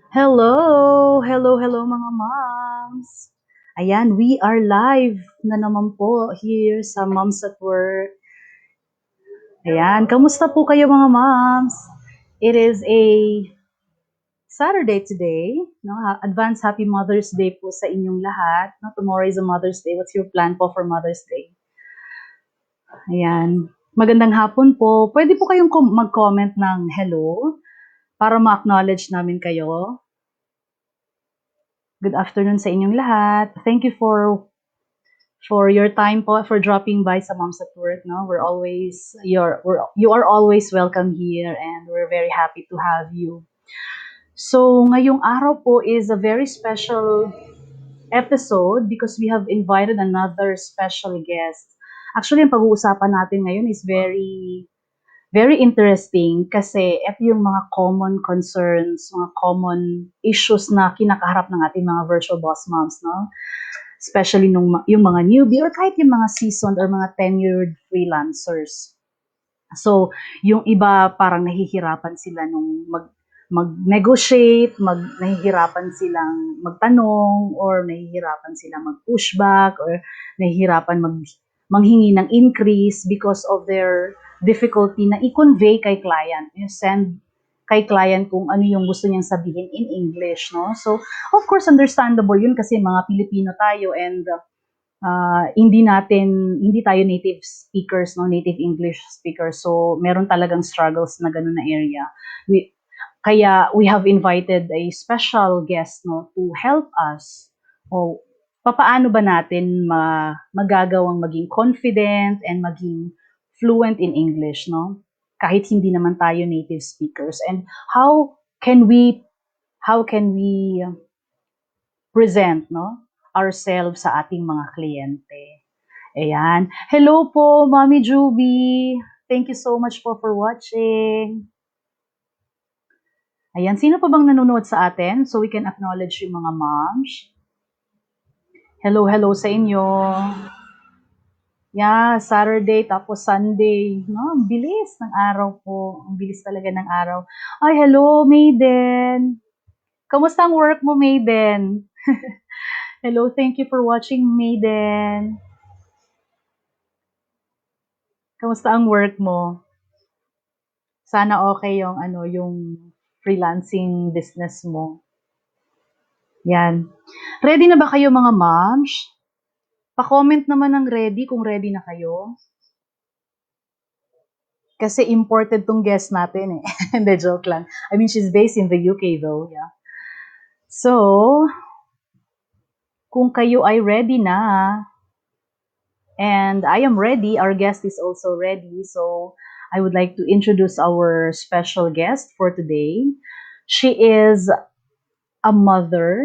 Hello mga moms. Ayan, we are live na naman po here sa Moms at Work. Ayan, kamusta po kayo mga moms? It is a Saturday today. No? Advance Happy Mother's Day po sa inyong lahat. No? Tomorrow is a Mother's Day. What's your plan po for Mother's Day? Ayan. Magandang hapon po. Pwede po kayong mag-comment ng hello para ma-acknowledge namin kayo. Good afternoon sa inyong lahat. Thank you for your time po, for dropping by sa Moms at Work. No, you are always welcome here, and we're very happy to have you. So ngayong araw po is a very special episode because we have invited another special guest. Actually, ang pag-uusapan natin ngayon is very interesting kasi ito yung mga common concerns, mga common issues na kinakaharap ng ating mga virtual boss moms, no? Especially yung mga newbie or kahit yung mga seasoned or mga tenured freelancers. So, yung iba parang nahihirapan sila nung mag-negotiate, nahihirapan silang magtanong, or nahihirapan silang mag-pushback, or nahihirapan manghingi ng increase because of their difficulty na i-convey kay client. You send kay client kung ano yung gusto niyang sabihin in English, no? So, of course, understandable yun kasi mga Pilipino tayo, and hindi tayo native speakers, no, native English speakers. So, meron talagang struggles na ganun na area. Kaya we have invited a special guest, no, to help us. O papaano ba natin magagawang maging confident and maging fluent in English, no? Kahit hindi naman tayo native speakers. And can we how can we present, no, ourselves sa ating mga kliyente? Ayan. Hello po, Mommy Juby. Thank you so much po for watching. Ayan, sino pa bang nanonood sa atin so we can acknowledge yung mga moms? Hello sa inyo. Yeah, Saturday tapos Sunday. No, ang bilis ng araw po. Ang bilis talaga ng araw. Ay, hello, Maiden. Kamusta ang work mo, Maiden? Hello, thank you for watching, Maiden. Kamusta ang work mo? Sana okay yung freelancing business mo. Yan. Ready na ba kayo mga moms? Pa-comment naman ng ready kung ready na kayo. Kasi imported tong guest natin eh. Hindi, joke lang. I mean, she's based in the UK though. Yeah. So, kung kayo ay ready na, and I am ready, our guest is also ready. So, I would like to introduce our special guest for today. She is a mother.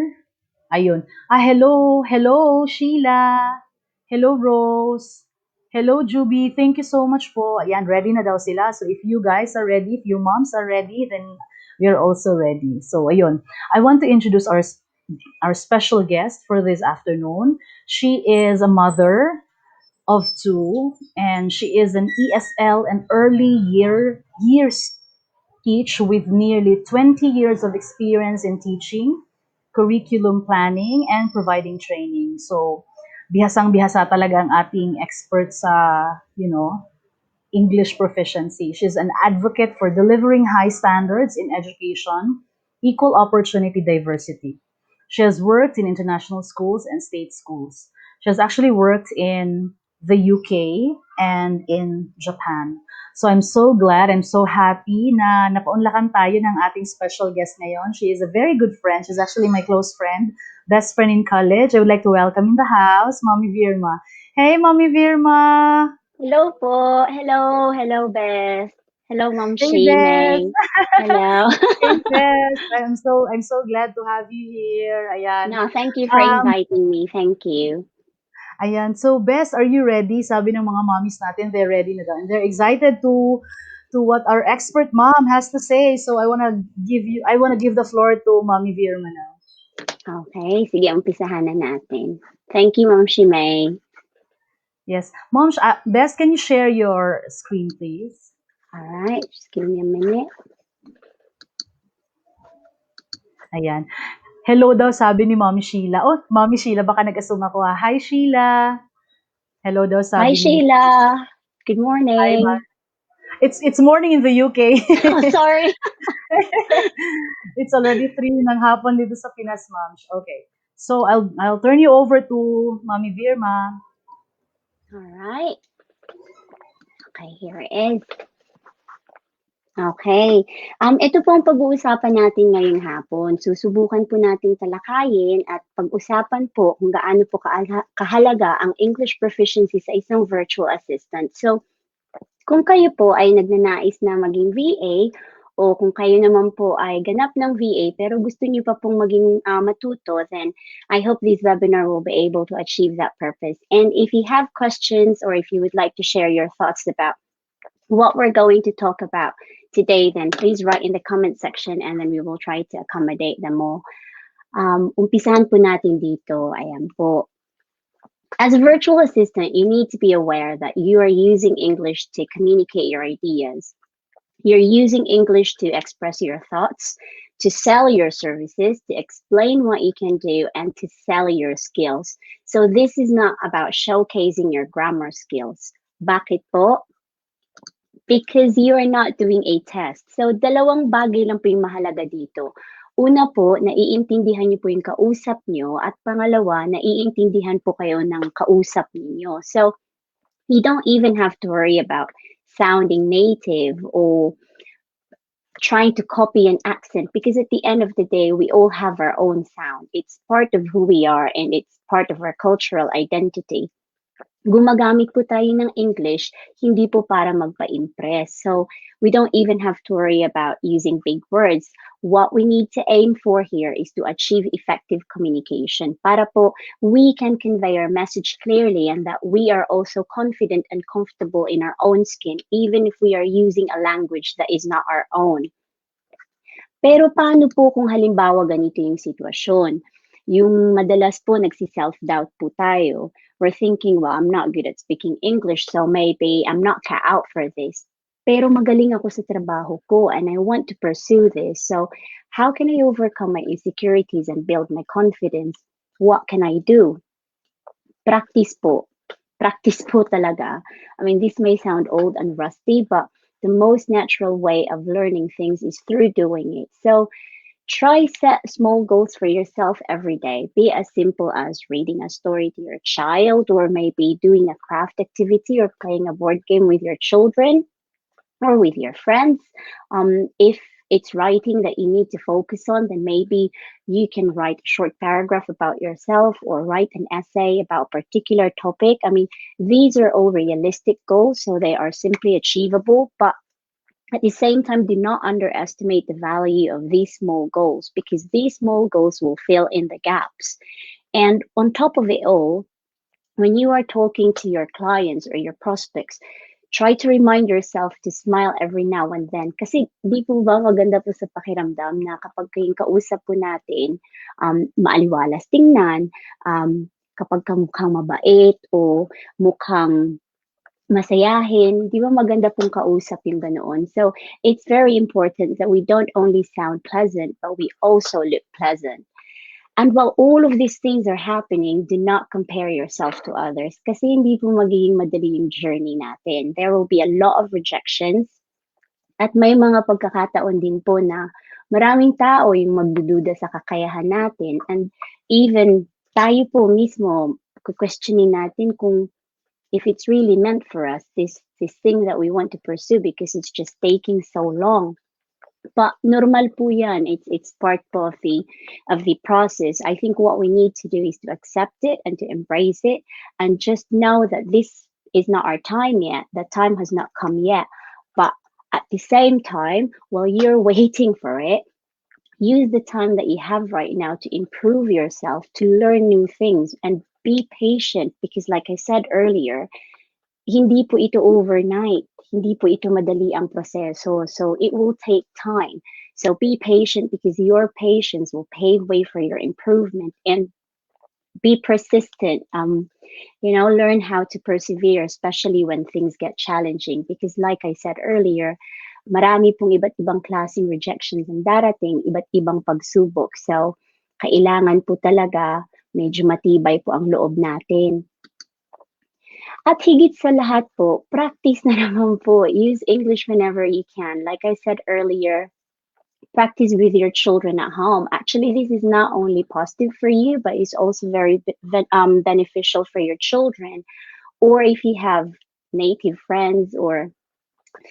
Ayun. Hello, Sheila. Hello, Rose. Hello, Juby. Thank you so much po. Ayan, ready na daw sila. So, if you guys are ready, if you moms are ready, then we are also ready. So, ayun. I want to introduce our special guest for this afternoon. She is a mother of two, and she is an ESL and early years teach with nearly 20 years of experience in teaching, curriculum planning, and providing training. So, bihasang-bihasa talaga ang ating expert sa, English proficiency. She's an advocate for delivering high standards in education, equal opportunity diversity. She has worked in international schools and state schools. She has actually worked in the UK and in Japan. So I'm so glad, I'm so happy na napaunlakan tayo ng ating special guest ngayon. She is a very good friend. She's actually my close friend, best friend in college. I would like to welcome in the house, Mommy Virma. Hey, Mommy Virma! Hello po. Hello, Beth. Hello, Ma'am Hey, May. Beth! Hello. Hey, Beth! I'm so glad to have you here. Ayan. No, thank you for inviting me. Thank you. Ayan. So, Beth, are you ready? Sabi ng mga mommies natin, they're ready na daw. And they're excited to what our expert mom has to say. So, I wanna give the floor to Mommy Virma now. Okay, sige, umpisahan na natin. Thank you, Ma'am May. Yes. Mom, Beth, can you share your screen, please? All right, just give me a minute. Ayan. Hello daw sabi ni Mommy Sheila. Oh, Mommy Sheila, baka nag-assume ako ha. Hi Sheila. Hello daw Hi, sabi ni Sheila. Good Hi, Ma. morning. It's morning in the UK. Oh, sorry. It's already 3 ng hapon dito sa Pinas, Ma'am. Okay. So I'll turn you over to Mommy Virma. All right. Okay, here it is. Okay. Ito po ang pag-uusapan natin ngayong hapon. Susubukan po natin talakayin at pag-usapan po kung gaano po kahalaga ang English proficiency sa isang virtual assistant. So, kung kayo po ay nagnanais na maging VA o kung kayo naman po ay ganap ng VA pero gusto niyo pa pong maging matuto, then I hope this webinar will be able to achieve that purpose. And if you have questions or if you would like to share your thoughts about what we're going to talk about today, then please write in the comment section and then we will try to accommodate them all. Umpisahan po natin dito. Ayan po. As a virtual assistant, you need to be aware that you are using English to communicate your ideas. You're using English to express your thoughts, to sell your services, to explain what you can do, and to sell your skills. So this is not about showcasing your grammar skills. Bakit po? Because you are not doing a test. So dalawang bagay lang po yung mahalaga dito. Una po, naiintindihan niyo po yung kausap niyo at pangalawa, naiintindihan po kayo ng kausap niyo. So you don't even have to worry about sounding native or trying to copy an accent because at the end of the day, we all have our own sound. It's part of who we are and it's part of our cultural identity. Gumagamit po tayo ng English, hindi po para magpa-impress. So we don't even have to worry about using big words. What we need to aim for here is to achieve effective communication para po we can convey our message clearly and that we are also confident and comfortable in our own skin, even if we are using a language that is not our own. Pero paano po kung halimbawa ganito yung sitwasyon? Yung madalas po nagsi-self-doubt po tayo. We're thinking, well, I'm not good at speaking English, so maybe I'm not cut out for this. Pero magaling ako sa trabaho ko and I want to pursue this. So how can I overcome my insecurities and build my confidence? What can I do? Practice po. Practice po talaga. I mean, this may sound old and rusty, but the most natural way of learning things is through doing it. So try set small goals for yourself every day. Be as simple as reading a story to your child or maybe doing a craft activity or playing a board game with your children or with your friends. If it's writing that you need to focus on, then maybe you can write a short paragraph about yourself or write an essay about a particular topic. I mean, these are all realistic goals, so they are simply achievable, but at the same time, do not underestimate the value of these small goals because these small goals will fill in the gaps. And on top of it all, when you are talking to your clients or your prospects, try to remind yourself to smile every now and then. Kasi di po ba maganda po sa pakiramdam na kapag kayong kausap po natin, maaliwalas tingnan, kapag ka mukhang mabait o mukhang masayahin, di ba maganda pong kausap yung ganoon. So it's very important that we don't only sound pleasant, but we also look pleasant. And while all of these things are happening, do not compare yourself to others kasi hindi po magiging madali yung journey natin. There will be a lot of rejections at may mga pagkakataon din po na maraming tao yung magdududa sa kakayahan natin and even tayo po mismo questioning natin kung if it's really meant for us, this thing that we want to pursue because it's just taking so long. But normal po yan. It's part po of the process. I think what we need to do is to accept it and to embrace it and just know that this is not our time yet. The time has not come yet. But at the same time, while you're waiting for it, use the time that you have right now to improve yourself, to learn new things and be patient because like I said earlier, hindi po ito overnight. Hindi po ito madali ang proseso. So it will take time. So be patient because your patience will pave way for your improvement and be persistent. Learn how to persevere, especially when things get challenging. Because like I said earlier, marami pong iba't ibang klaseng rejections ang darating, iba't ibang pagsubok. So, kailangan po talaga medyo matibay po ang loob natin. At higit sa lahat po, practice na naman po. Use English whenever you can. Like I said earlier, practice with your children at home. Actually, this is not only positive for you, but it's also very beneficial for your children. Or if you have native friends or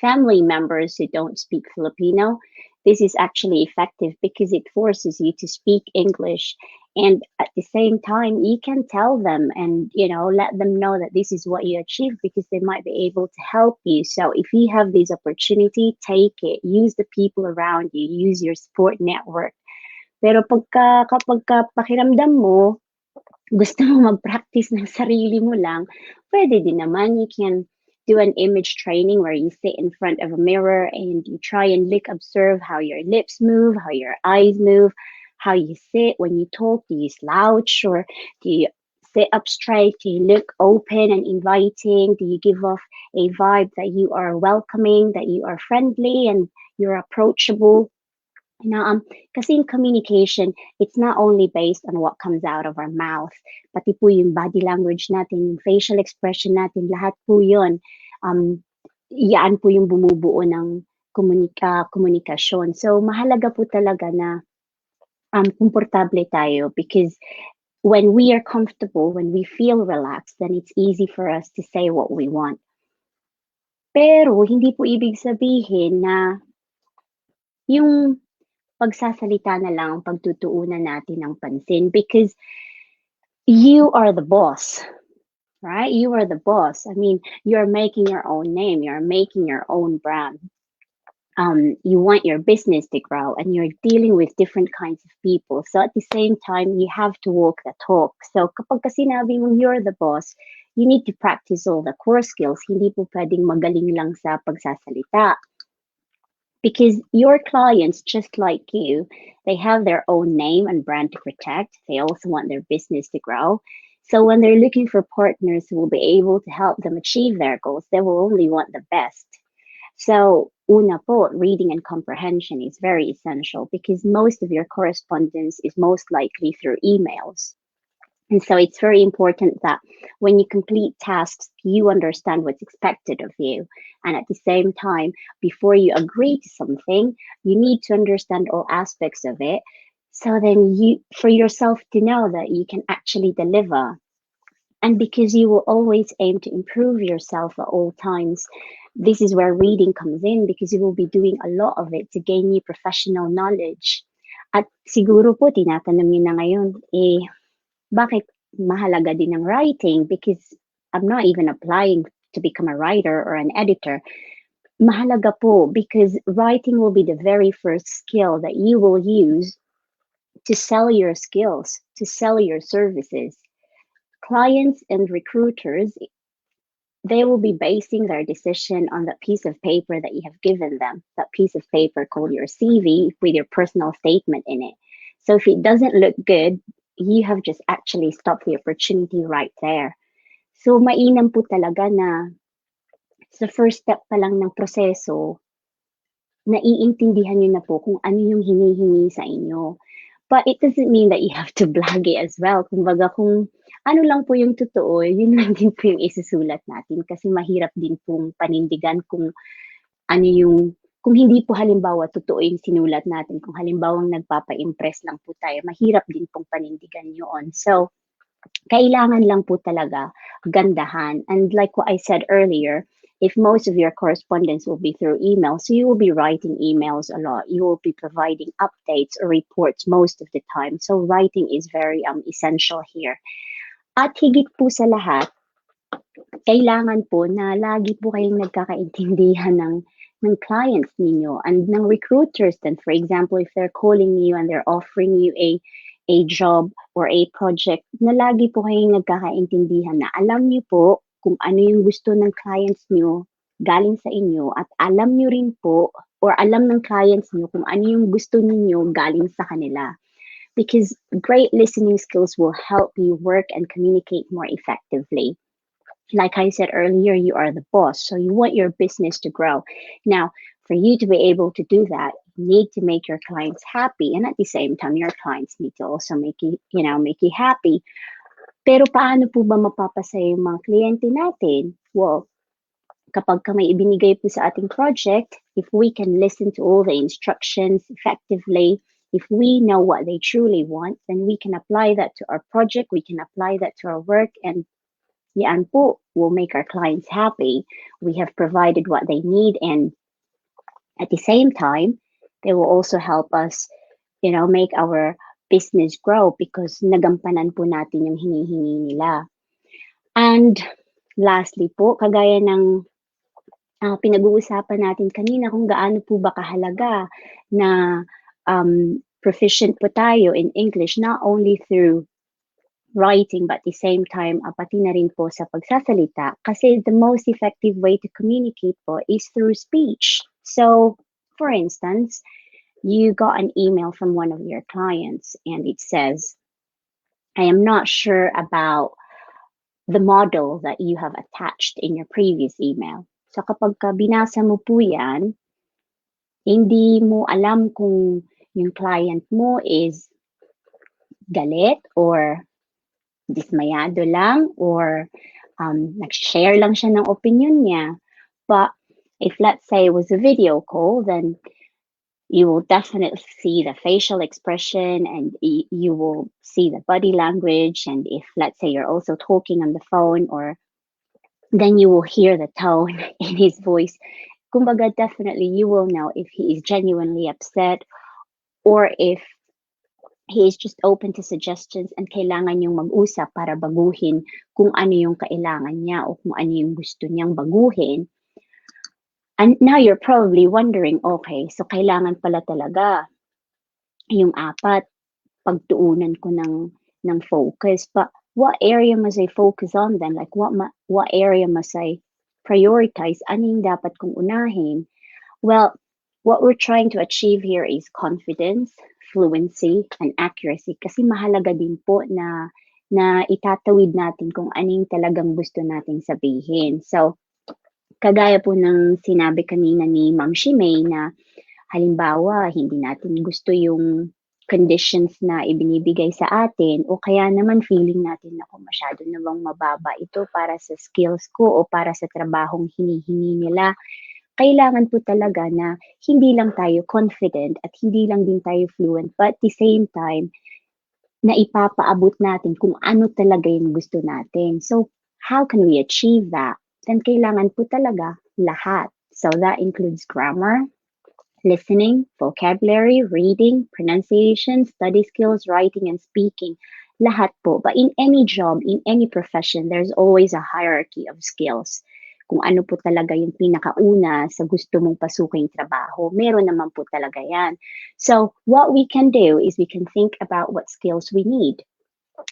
family members who don't speak Filipino, this is actually effective because it forces you to speak English. And at the same time, you can tell them and, let them know that this is what you achieved because they might be able to help you. So if you have this opportunity, take it. Use the people around you. Use your support network. Pero kapag pakiramdam mo, gusto mo mag-practice ng sarili mo lang, pwede din naman. You can do an image training where you sit in front of a mirror and you try and observe how your lips move, how your eyes move, how you sit when you talk. Do you slouch or do you sit up straight? Do you look open and inviting? Do you give off a vibe that you are welcoming, that you are friendly and you're approachable? Kasi in communication, it's not only based on what comes out of our mouth, pati po yung body language natin, yung facial expression natin, lahat po yun. Yan po yung bumubuo ng komunikasyon. So, mahalaga po talaga na komportable tayo because when we are comfortable, when we feel relaxed, then it's easy for us to say what we want. Pero, hindi po ibig sabihin na yung pagsasalita na lang ang pagtutuunan natin ng pansin because you are the boss, right? You are the boss. I mean, you're making your own name, you're making your own brand. You want your business to grow and you're dealing with different kinds of people. So at the same time, you have to walk the talk. So kapag sinabi mo you're the boss, you need to practice all the core skills. Hindi po pwedeng magaling lang sa pagsasalita. Because your clients, just like you, they have their own name and brand to protect. They also want their business to grow. So when they're looking for partners who will be able to help them achieve their goals, they will only want the best. So una po, reading and comprehension is very essential because most of your correspondence is most likely through emails. And so it's very important that when you complete tasks, you understand what's expected of you. And at the same time, before you agree to something, you need to understand all aspects of it. So then for yourself to know that you can actually deliver. And because you will always aim to improve yourself at all times, this is where reading comes in because you will be doing a lot of it to gain new professional knowledge. At siguro po, tinatanong niyo na ngayon, bakit mahalaga din ng writing? Because I'm not even applying to become a writer or an editor. Mahalaga po because writing will be the very first skill that you will use to sell your skills, to sell your services. Clients and recruiters, they will be basing their decision on that piece of paper that you have given them, that piece of paper called your CV with your personal statement in it. So if it doesn't look good, you have just actually stopped the opportunity right there. So mainam po talaga na sa first step pa lang ng proseso, naiintindihan niyo na po kung ano yung hinihingi sa inyo. But it doesn't mean that you have to blag it as well. Kumbaga kung ano lang po yung totoo, yun lang din po yung isusulat natin kasi mahirap din pong panindigan kung ano yung, kung hindi po halimbawa totoo yung sinulat natin, kung halimbawang nagpapa-impress lang po tayo, mahirap din pong panindigan yun. So, kailangan lang po talaga gandahan. And like what I said earlier, if most of your correspondence will be through email, so you will be writing emails a lot. You will be providing updates or reports most of the time. So writing is very essential here. At higit po sa lahat, kailangan po na lagi po kayong nagkakaintindihan ng clients ninyo and ng recruiters then. For example, if they're calling you and they're offering you a job or a project, na lagi po kayong nagkakaintindihan na alam niyo po kung ano yung gusto ng clients niyo galing sa inyo at alam niyo rin po or alam ng clients niyo kung ano yung gusto niyo galing sa kanila. Because great listening skills will help you work and communicate more effectively. Like I said earlier, you are the boss, so you want your business to grow. Now, For you to be able to do that, you need to make your clients happy, and at the same time, your clients need to also make you happy. Pero paano po ba mapapasaya yung mga kliyente natin? Well, kapag ka may ibinigay po sa ating project, if we can listen to all the instructions effectively, if we know what they truly want, then we can apply that to our project, we can apply that to our work, and yan po will make our clients happy. We have provided what they need, and at the same time, they will also help us, make our business grow because nagampanan po natin yung hinihingi nila. And lastly po, kagaya ng pinag-uusapan natin kanina kung gaano po ba kahalaga na proficient po tayo in English, not only through writing but at the same time pati na rin po sa pagsasalita kasi the most effective way to communicate po is through speech. So, for instance, you got an email from one of your clients and it says, I am not sure about the model that you have attached in your previous email. So kapag ka binasa mo po yan, hindi mo alam kung yung client mo is galit or dismayado lang or nag-share lang siya ng opinion niya. But if let's say it was a video call, then you will definitely see the facial expression and you will see the body language. And if let's say you're also talking on the phone, or then you will hear the tone in his voice. Kumbaga, definitely you will know if he is genuinely upset or if he is just open to suggestions and kailangan yung mag-usap para baguhin kung ano yung kailangan niya o kung ano yung gusto niyang baguhin. And now you're probably wondering, okay, so kailangan pala talaga yung apat pagtuunan ko ng focus. But what area must I focus on then? Like what area must I prioritize? Ano yung dapat kong unahin? Well, what we're trying to achieve here is confidence, fluency, and accuracy. Kasi mahalaga din po na itatawid natin kung ano yung talagang gusto nating sabihin. So, kagaya po ng sinabi kanina ni Ma'am Shimei na halimbawa, hindi natin gusto yung conditions na ibinibigay sa atin o kaya naman feeling natin na kung masyado namang mababa ito para sa skills ko o para sa trabahong hinihingi nila. Kailangan po talaga na hindi lang tayo confident at hindi lang din tayo fluent, but at the same time, na ipapaabot natin kung ano talaga yung gusto natin. So, how can we achieve that? Then kailangan po talaga lahat. So, that includes grammar, listening, vocabulary, reading, pronunciation, study skills, writing, and speaking. Lahat po. But in any job, in any profession, there's always a hierarchy of skills. Kung ano po talaga yung pinakauna sa gusto mong pasuking trabaho, meron naman po talaga yan. So what we can do is we can think about what skills we need.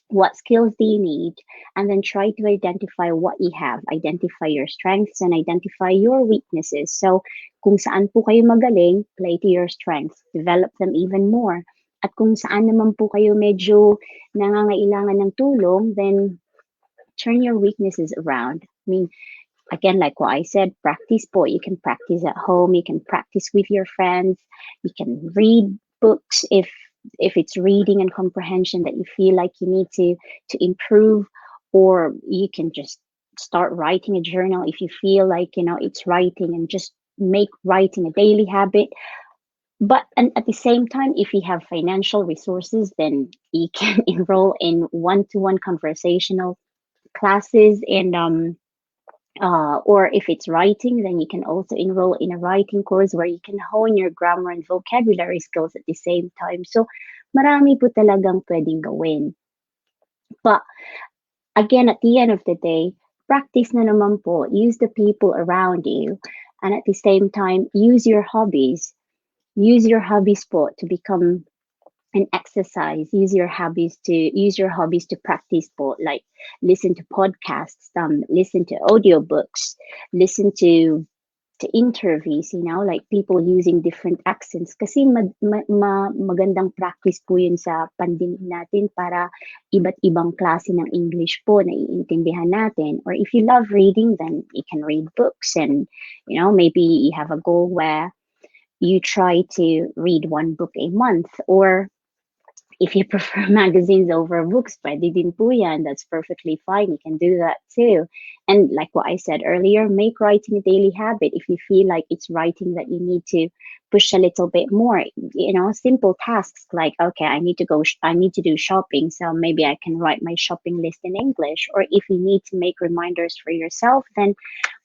What skills do you need? And then try to identify what you have. Identify your strengths and identify your weaknesses. So, kung saan po kayo magaling, play to your strengths. Develop them even more. At kung saan naman po kayo medyo nangangailangan ng tulong, then turn your weaknesses around. I mean, again, like what I said, practice po. You can practice at home. You can practice with your friends. You can read books if it's reading and comprehension that you feel like you need to improve, or you can just start writing a journal if you feel like it's writing, and just make writing a daily habit. But and at the same time, if you have financial resources, then you can enroll in one-to-one conversational classes, and or if it's writing, then you can also enroll in a writing course where you can hone your grammar and vocabulary skills at the same time. So, marami po talagang pwedeng gawin. But again, at the end of the day, practice na naman po. Use the people around you. And at the same time, use your hobbies. Use your hobbies po to become an exercise. Use your hobbies to practice po, like listen to podcasts, listen to audiobooks, listen to interviews, like people using different accents, kasi magandang practice po yun sa pandinig natin para iba't ibang klase ng English po na iintindihan natin. Or if you love reading, then you can read books, and maybe you have a goal where you try to read one book a month, or if you prefer magazines over books, pwede din po yan. That's perfectly fine. You can do that too. And like what I said earlier, make writing a daily habit. If you feel like it's writing that you need to push a little bit more, simple tasks like, okay, I need to do shopping. So maybe I can write my shopping list in English. Or if you need to make reminders for yourself, then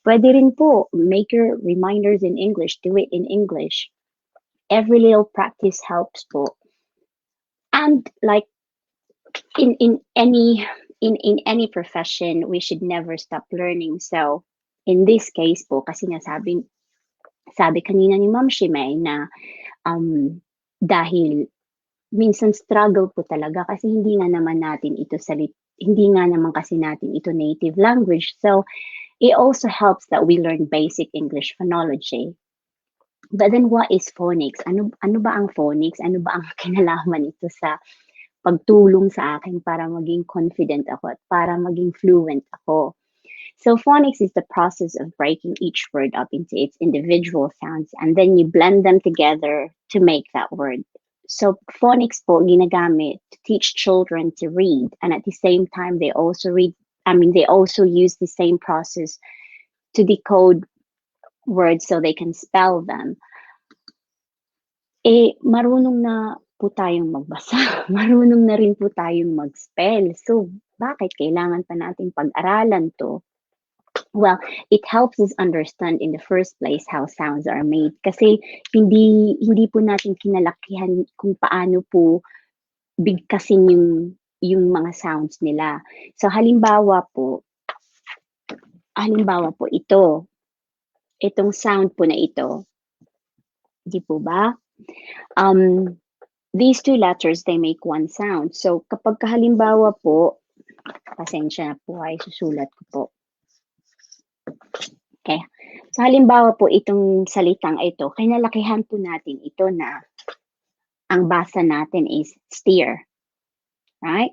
pwede rin po, make your reminders in English, do it in English. Every little practice helps po. And like in any profession, we should never stop learning. So in this case po, kasi nga sabi kanina ni Ma'am Shimei na dahil minsan struggle po talaga kasi hindi nga naman kasi natin ito native language. So it also helps that we learn basic English phonology. But then what is phonics? Ano ba ang phonics? Ano ba ang kinalaman nito sa pagtulong sa akin para maging confident ako at para maging fluent ako? So phonics is the process of breaking each word up into its individual sounds, and then you blend them together to make that word. So phonics po ginagamit to teach children to read, and at the same time they also use the same process to decode words so they can spell them. Marunong na po tayong magbasa, marunong na rin po tayong mag-spell. So bakit kailangan pa nating pag-aralan to? Well, it helps us understand in the first place how sounds are made. Kasi hindi po natin kinalakihan kung paano po bigkasin yung mga sounds nila. So halimbawa po itong sound po na ito, di po ba? These two letters, they make one sound. So kapag halimbawa po, pasensya na po ay susulat ko po. Okay. So halimbawa po itong salitang ito, kinalakihan po natin ito na ang basa natin is steer. Right?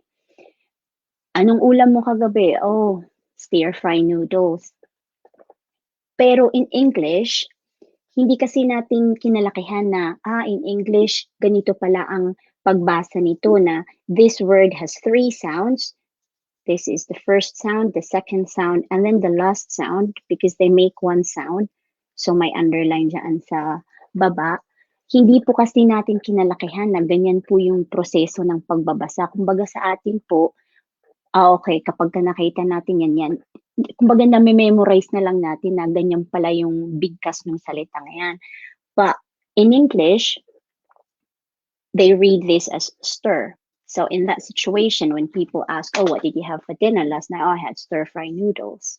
Anong ulam mo kagabi? Oh, stir-fry noodles. Pero in English, hindi kasi natin kinalakihan na, in English, ganito pala ang pagbasa nito na this word has 3 sounds. This is the first sound, the second sound, and then the last sound because they make one sound. So may underline dyan sa baba. Hindi po kasi natin kinalakihan na ganyan po yung proseso ng pagbabasa. Kumbaga sa atin po, okay, kapag nakita natin yan. Kumbaga na-memorize na lang natin na ganyan pala yung bigkas ng salitang yan. But in English, they read this as stir. So in that situation, when people ask, oh, what did you have for dinner last night? Oh, I had stir-fry noodles.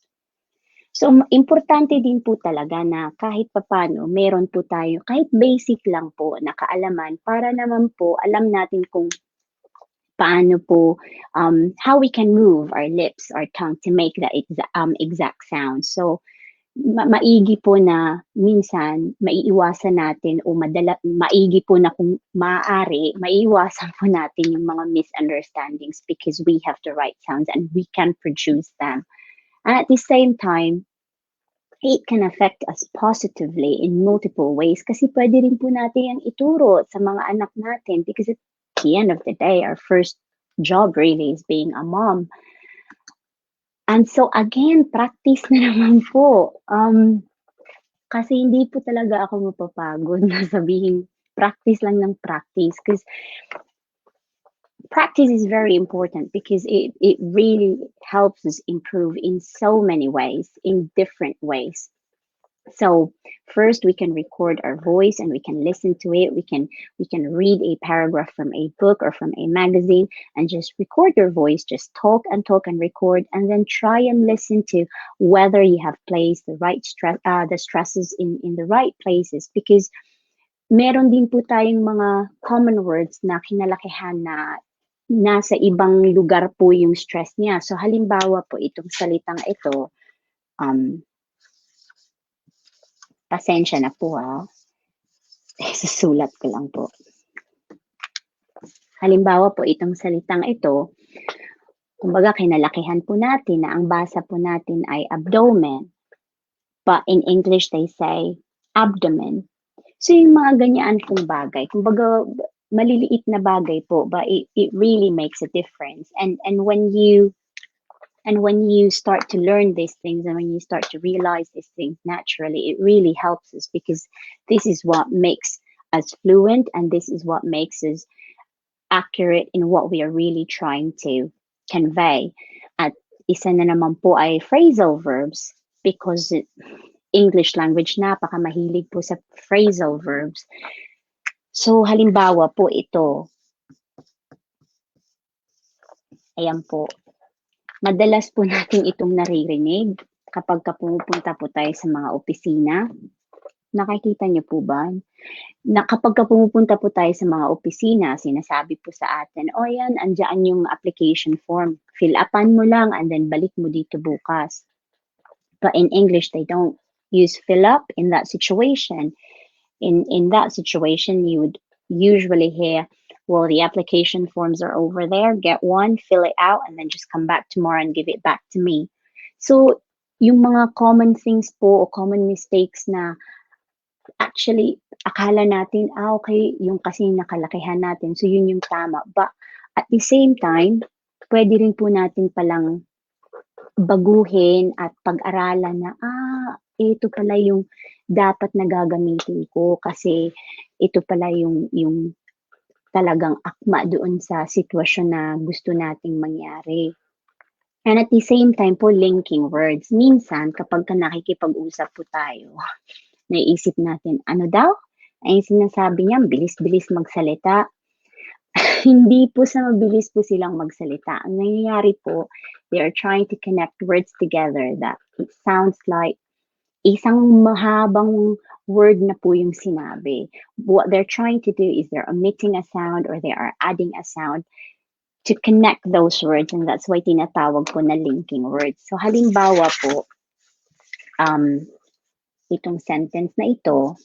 So importante din po talaga na kahit papano, meron po tayo, kahit basic lang po na kaalaman para naman po alam natin kung paano po, how we can move our lips, our tongue to make that exact sound. So, maigi po na minsan maiiwasan natin o maigi po na kung maaari, maiiwasan po natin yung mga misunderstandings because we have the right sounds and we can produce them. And at the same time, it can affect us positively in multiple ways kasi pwede rin po natin yung ituro sa mga anak natin because at the end of the day, our first job really is being a mom. And so again, practice na naman po. Kasi hindi po talaga ako mapapagod na sabihin practice lang ng practice because practice is very important because it really helps us improve in so many ways, in different ways. So first we can record our voice and we can listen to it. We can read a paragraph from a book or from a magazine and just record your voice, just talk and record, and then try and listen to whether you have placed the right the stresses in the right places because meron din po tayong mga common words na kinalakihan na nasa ibang lugar po yung stress niya. So halimbawa po itong salitang ito, pasensya na po susulat ko lang po. Halimbawa po itong salitang ito, kumbaga kinalakihan po natin na ang basa po natin ay abdomen. But in English they say abdomen. So yung mga ganyan pong bagay, kumbaga maliliit na bagay po, but it really makes a difference. And when you start to learn these things and when you start to realize these things naturally, it really helps us because this is what makes us fluent and this is what makes us accurate in what we are really trying to convey. At isa na naman po ay phrasal verbs because English language napaka mahilig po sa phrasal verbs. So halimbawa po ito, ayan po, madalas po natin itong naririnig kapag pumupunta po tayo sa mga opisina. Nakikita niyo po ba? Na kapag pumupunta po tayo sa mga opisina, sinasabi po sa atin, o yan, andyan yung application form. Fill upan mo lang and then balik mo dito bukas. But in English, they don't use fill up in that situation. In that situation, you would usually hear, well, the application forms are over there. Get one, fill it out, and then just come back tomorrow and give it back to me. So, yung mga common things po o common mistakes na actually akala natin, okay, yung kasi nakalakihan natin, so yun yung tama. But at the same time, pwede rin po natin palang baguhin at pag-aralan na, ito pala yung dapat na gagamitin ko kasi ito pala yung talagang akma doon sa sitwasyon na gusto nating mangyari. And at the same time po, linking words. Minsan, kapag nakikipag-usap po tayo, naisip natin, ano daw? Ay sinasabi niya, bilis-bilis magsalita. Hindi po sa mabilis po silang magsalita. Ang nangyayari po, they are trying to connect words together that it sounds like isang mahabang word na po yung sinabi. What they're trying to do is they're omitting a sound or they are adding a sound to connect those words, and that's why tinatawag ko na linking words. So halimbawa po, itong sentence na ito,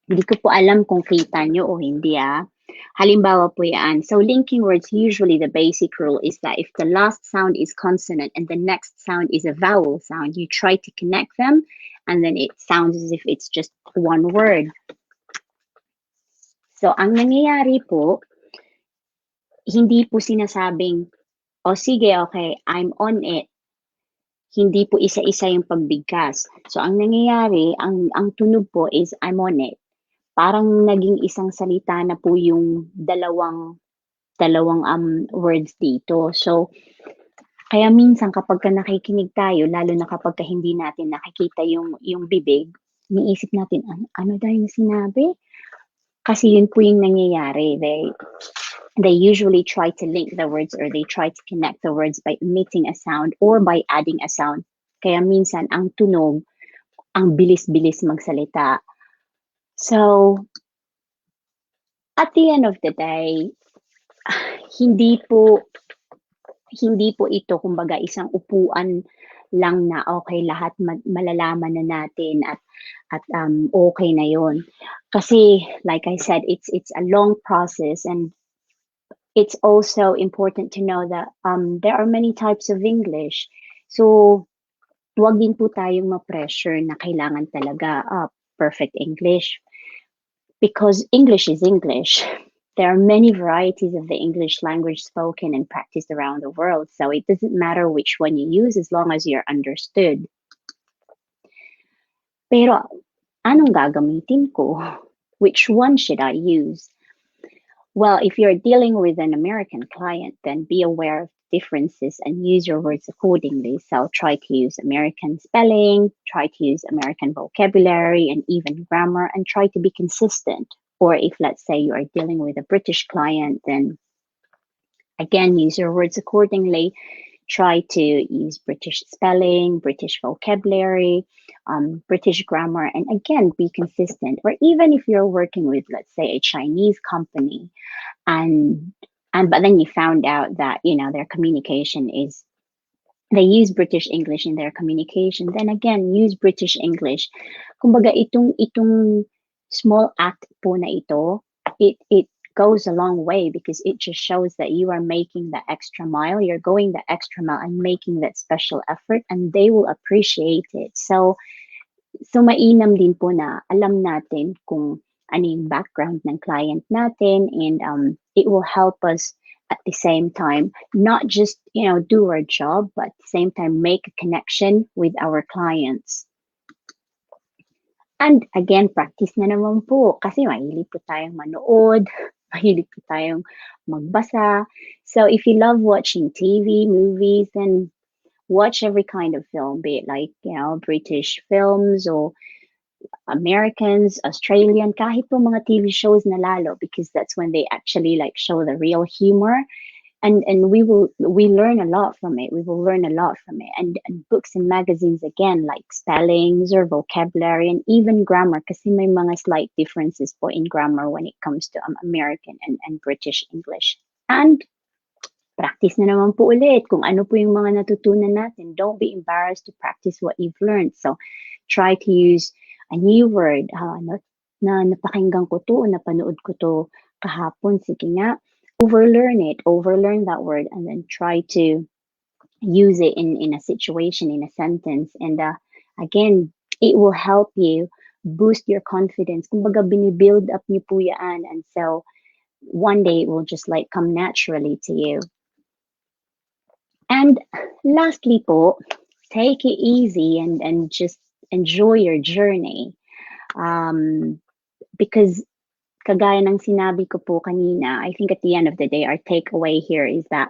hindi ko po alam kung kita nyo o hindi Halimbawa po yan. So linking words, usually the basic rule is that if the last sound is consonant and the next sound is a vowel sound, you try to connect them and then it sounds as if it's just one word. So ang nangyayari po, hindi po sinasabing, o sige, okay, I'm on it. Hindi po isa-isa yung pagbigkas. So ang nangyayari, ang tunog po is I'm on it. Parang naging isang salita na po yung dalawang words dito. So kaya minsan kapag nakikinig tayo, lalo na kapag hindi natin nakikita yung bibig, iniisip natin, ano daw yung sinabi? Kasi yun po yung nangyayari. They usually try to link the words or they try to connect the words by emitting a sound or by adding a sound. Kaya minsan ang tunog, ang bilis-bilis magsalita. So, at the end of the day, hindi po ito kumbaga isang upuan lang na okay lahat malalaman na natin at okay na yon. Kasi like I said, it's a long process, and it's also important to know that there are many types of English. So wag din po tayong ma-pressure na kailangan talaga perfect English. Because English is English. There are many varieties of the English language spoken and practiced around the world, so it doesn't matter which one you use as long as you're understood. Pero anong gagamitin ko? Which one should I use? Well, if you're dealing with an American client, then be aware of differences and use your words accordingly. So try to use American spelling, try to use American vocabulary and even grammar, and try to be consistent. Or if, let's say, you are dealing with a British client, then again, use your words accordingly. Try to use British spelling, British vocabulary, British grammar, and again, be consistent. Or even if you're working with, let's say, a Chinese company, but then you found out that their communication is they use British English in their communication, then again, use British English. Kumbaga itong small act po na ito, it goes a long way because it just shows that you are making the extra mile, you're going the extra mile and making that special effort, and they will appreciate it. So So mainam din po na alam natin kung ano yung background ng client natin, and it will help us at the same time not just do our job, but at the same time make a connection with our clients. And again, practice na naman po kasi mahilig po tayong manood, mahilig po tayong magbasa. So if you love watching TV, movies, then watch every kind of film, be it like, British films or Americans, Australian, kahit po mga TV shows na lalo, because that's when they actually like show the real humor, and we learn a lot from it. We will learn a lot from it. And books and magazines again, like spellings or vocabulary and even grammar, kasi may mga slight differences po in grammar when it comes to American and British English. And practice na naman po ulit kung ano po yung mga natutunan natin. Don't be embarrassed to practice what you've learned. So try to use a new word. Na napakinggan ko to, napanood ko to kahapon. Sige nga, overlearn that word, and then try to use it in a situation, in a sentence. And again, it will help you boost your confidence. Kumbaga, binibuild up niyo po yan. And so one day it will just like come naturally to you. And lastly po, take it easy and just enjoy your journey. Because kagaya ng sinabi ko po kanina, I think at the end of the day, our takeaway here is that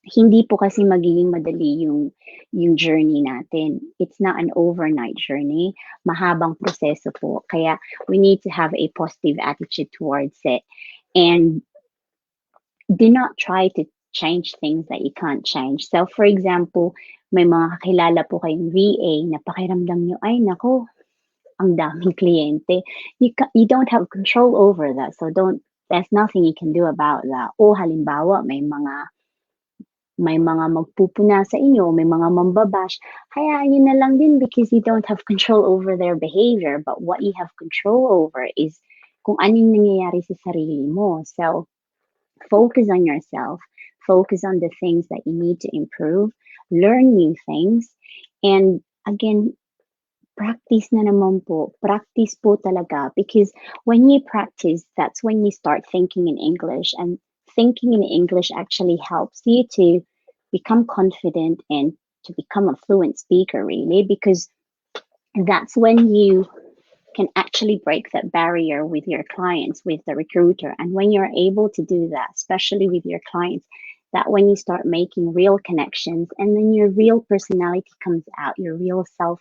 hindi po kasi magiging madali yung journey natin. It's not an overnight journey. Mahabang proseso po. Kaya we need to have a positive attitude towards it. And do not try to change things that you can't change. So for example, may mga kakilala po kayong VA na pakiramdam nyo, ay nako, ang daming kliyente. You don't have control over that. So there's nothing you can do about that. O halimbawa, may mga magpupuna sa inyo, may mga mambabash, hayaan nyo na lang din because you don't have control over their behavior. But what you have control over is kung anong nangyayari sa sarili mo. So focus on yourself, focus on the things that you need to improve, learn new things, and again, practice na naman po. Practice po talaga, because when you practice, that's when you start thinking in English, and thinking in English actually helps you to become confident and to become a fluent speaker, really, because that's when you can actually break that barrier with your clients, with the recruiter. And when you're able to do that, especially with your clients, that when you start making real connections, and then your real personality comes out, your real self,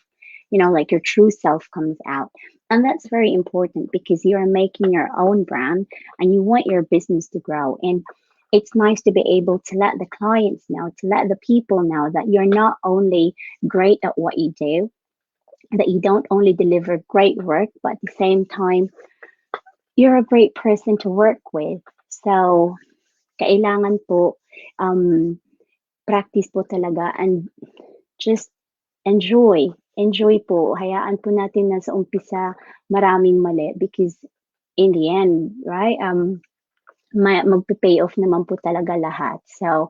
like your true self comes out. And that's very important because you're making your own brand and you want your business to grow. And it's nice to be able to let the clients know, to let the people know that you're not only great at what you do, that you don't only deliver great work, but at the same time, you're a great person to work with. So, kailangan po, practice po talaga, and just enjoy. Enjoy po. Hayaan po natin na sa umpisa maraming mali, because in the end, right, magpe-pay off naman po talaga lahat. So,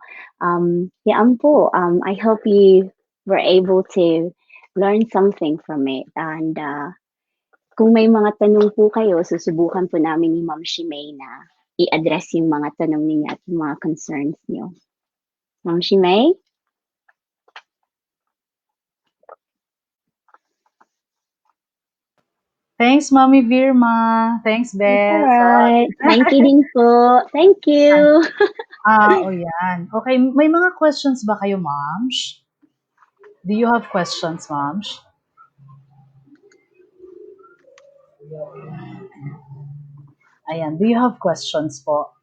yaan po. I hope you were able to learn something from it. And kung may mga tanong po kayo, susubukan po namin ni Ma'am Shimei na i-address yung mga tanong ninyo at yung mga concerns niyo. Ma'am Shimei? Thanks, Mommy Virma. Thanks, It's Beth. alright. Thank you din po. Thank you. Yan. Okay, may mga questions ba kayo, Moms? Do you have questions, Moms? Ayan, do you have questions po?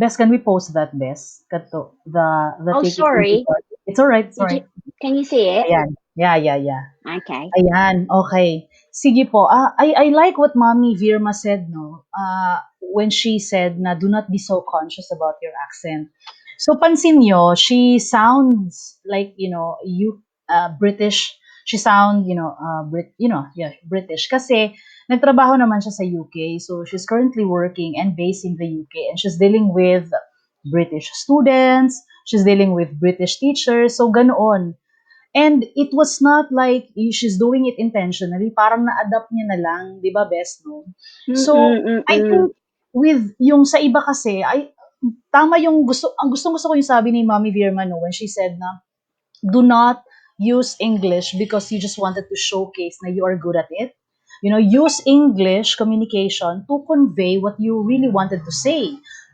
Bes, can we post that, Bes? Kato, the Oh, take it easy sorry. part. It's alright, Did you, sorry. can you see it? Ayan. Yeah. Okay. Ayan, okay. Sige po. I like what Mommy Virma said, no? When she said na do not be so conscious about your accent. So pansin nyo, she sounds like, British. She sound, British. Kasi nagtrabaho naman siya sa UK. So she's currently working and based in the UK, and she's dealing with British students, she's dealing with British teachers, so ganoon. And it was not like she's doing it intentionally, parang na-adapt niya na lang, 'di ba, best no? So, I Mm. think with yung sa iba kasi, ay tama yung gustong-gusto ko yung sabi ni Mommy Virma no when she said na do not use English because you just wanted to showcase na you are good at it. You know, use English communication to convey what you really wanted to say,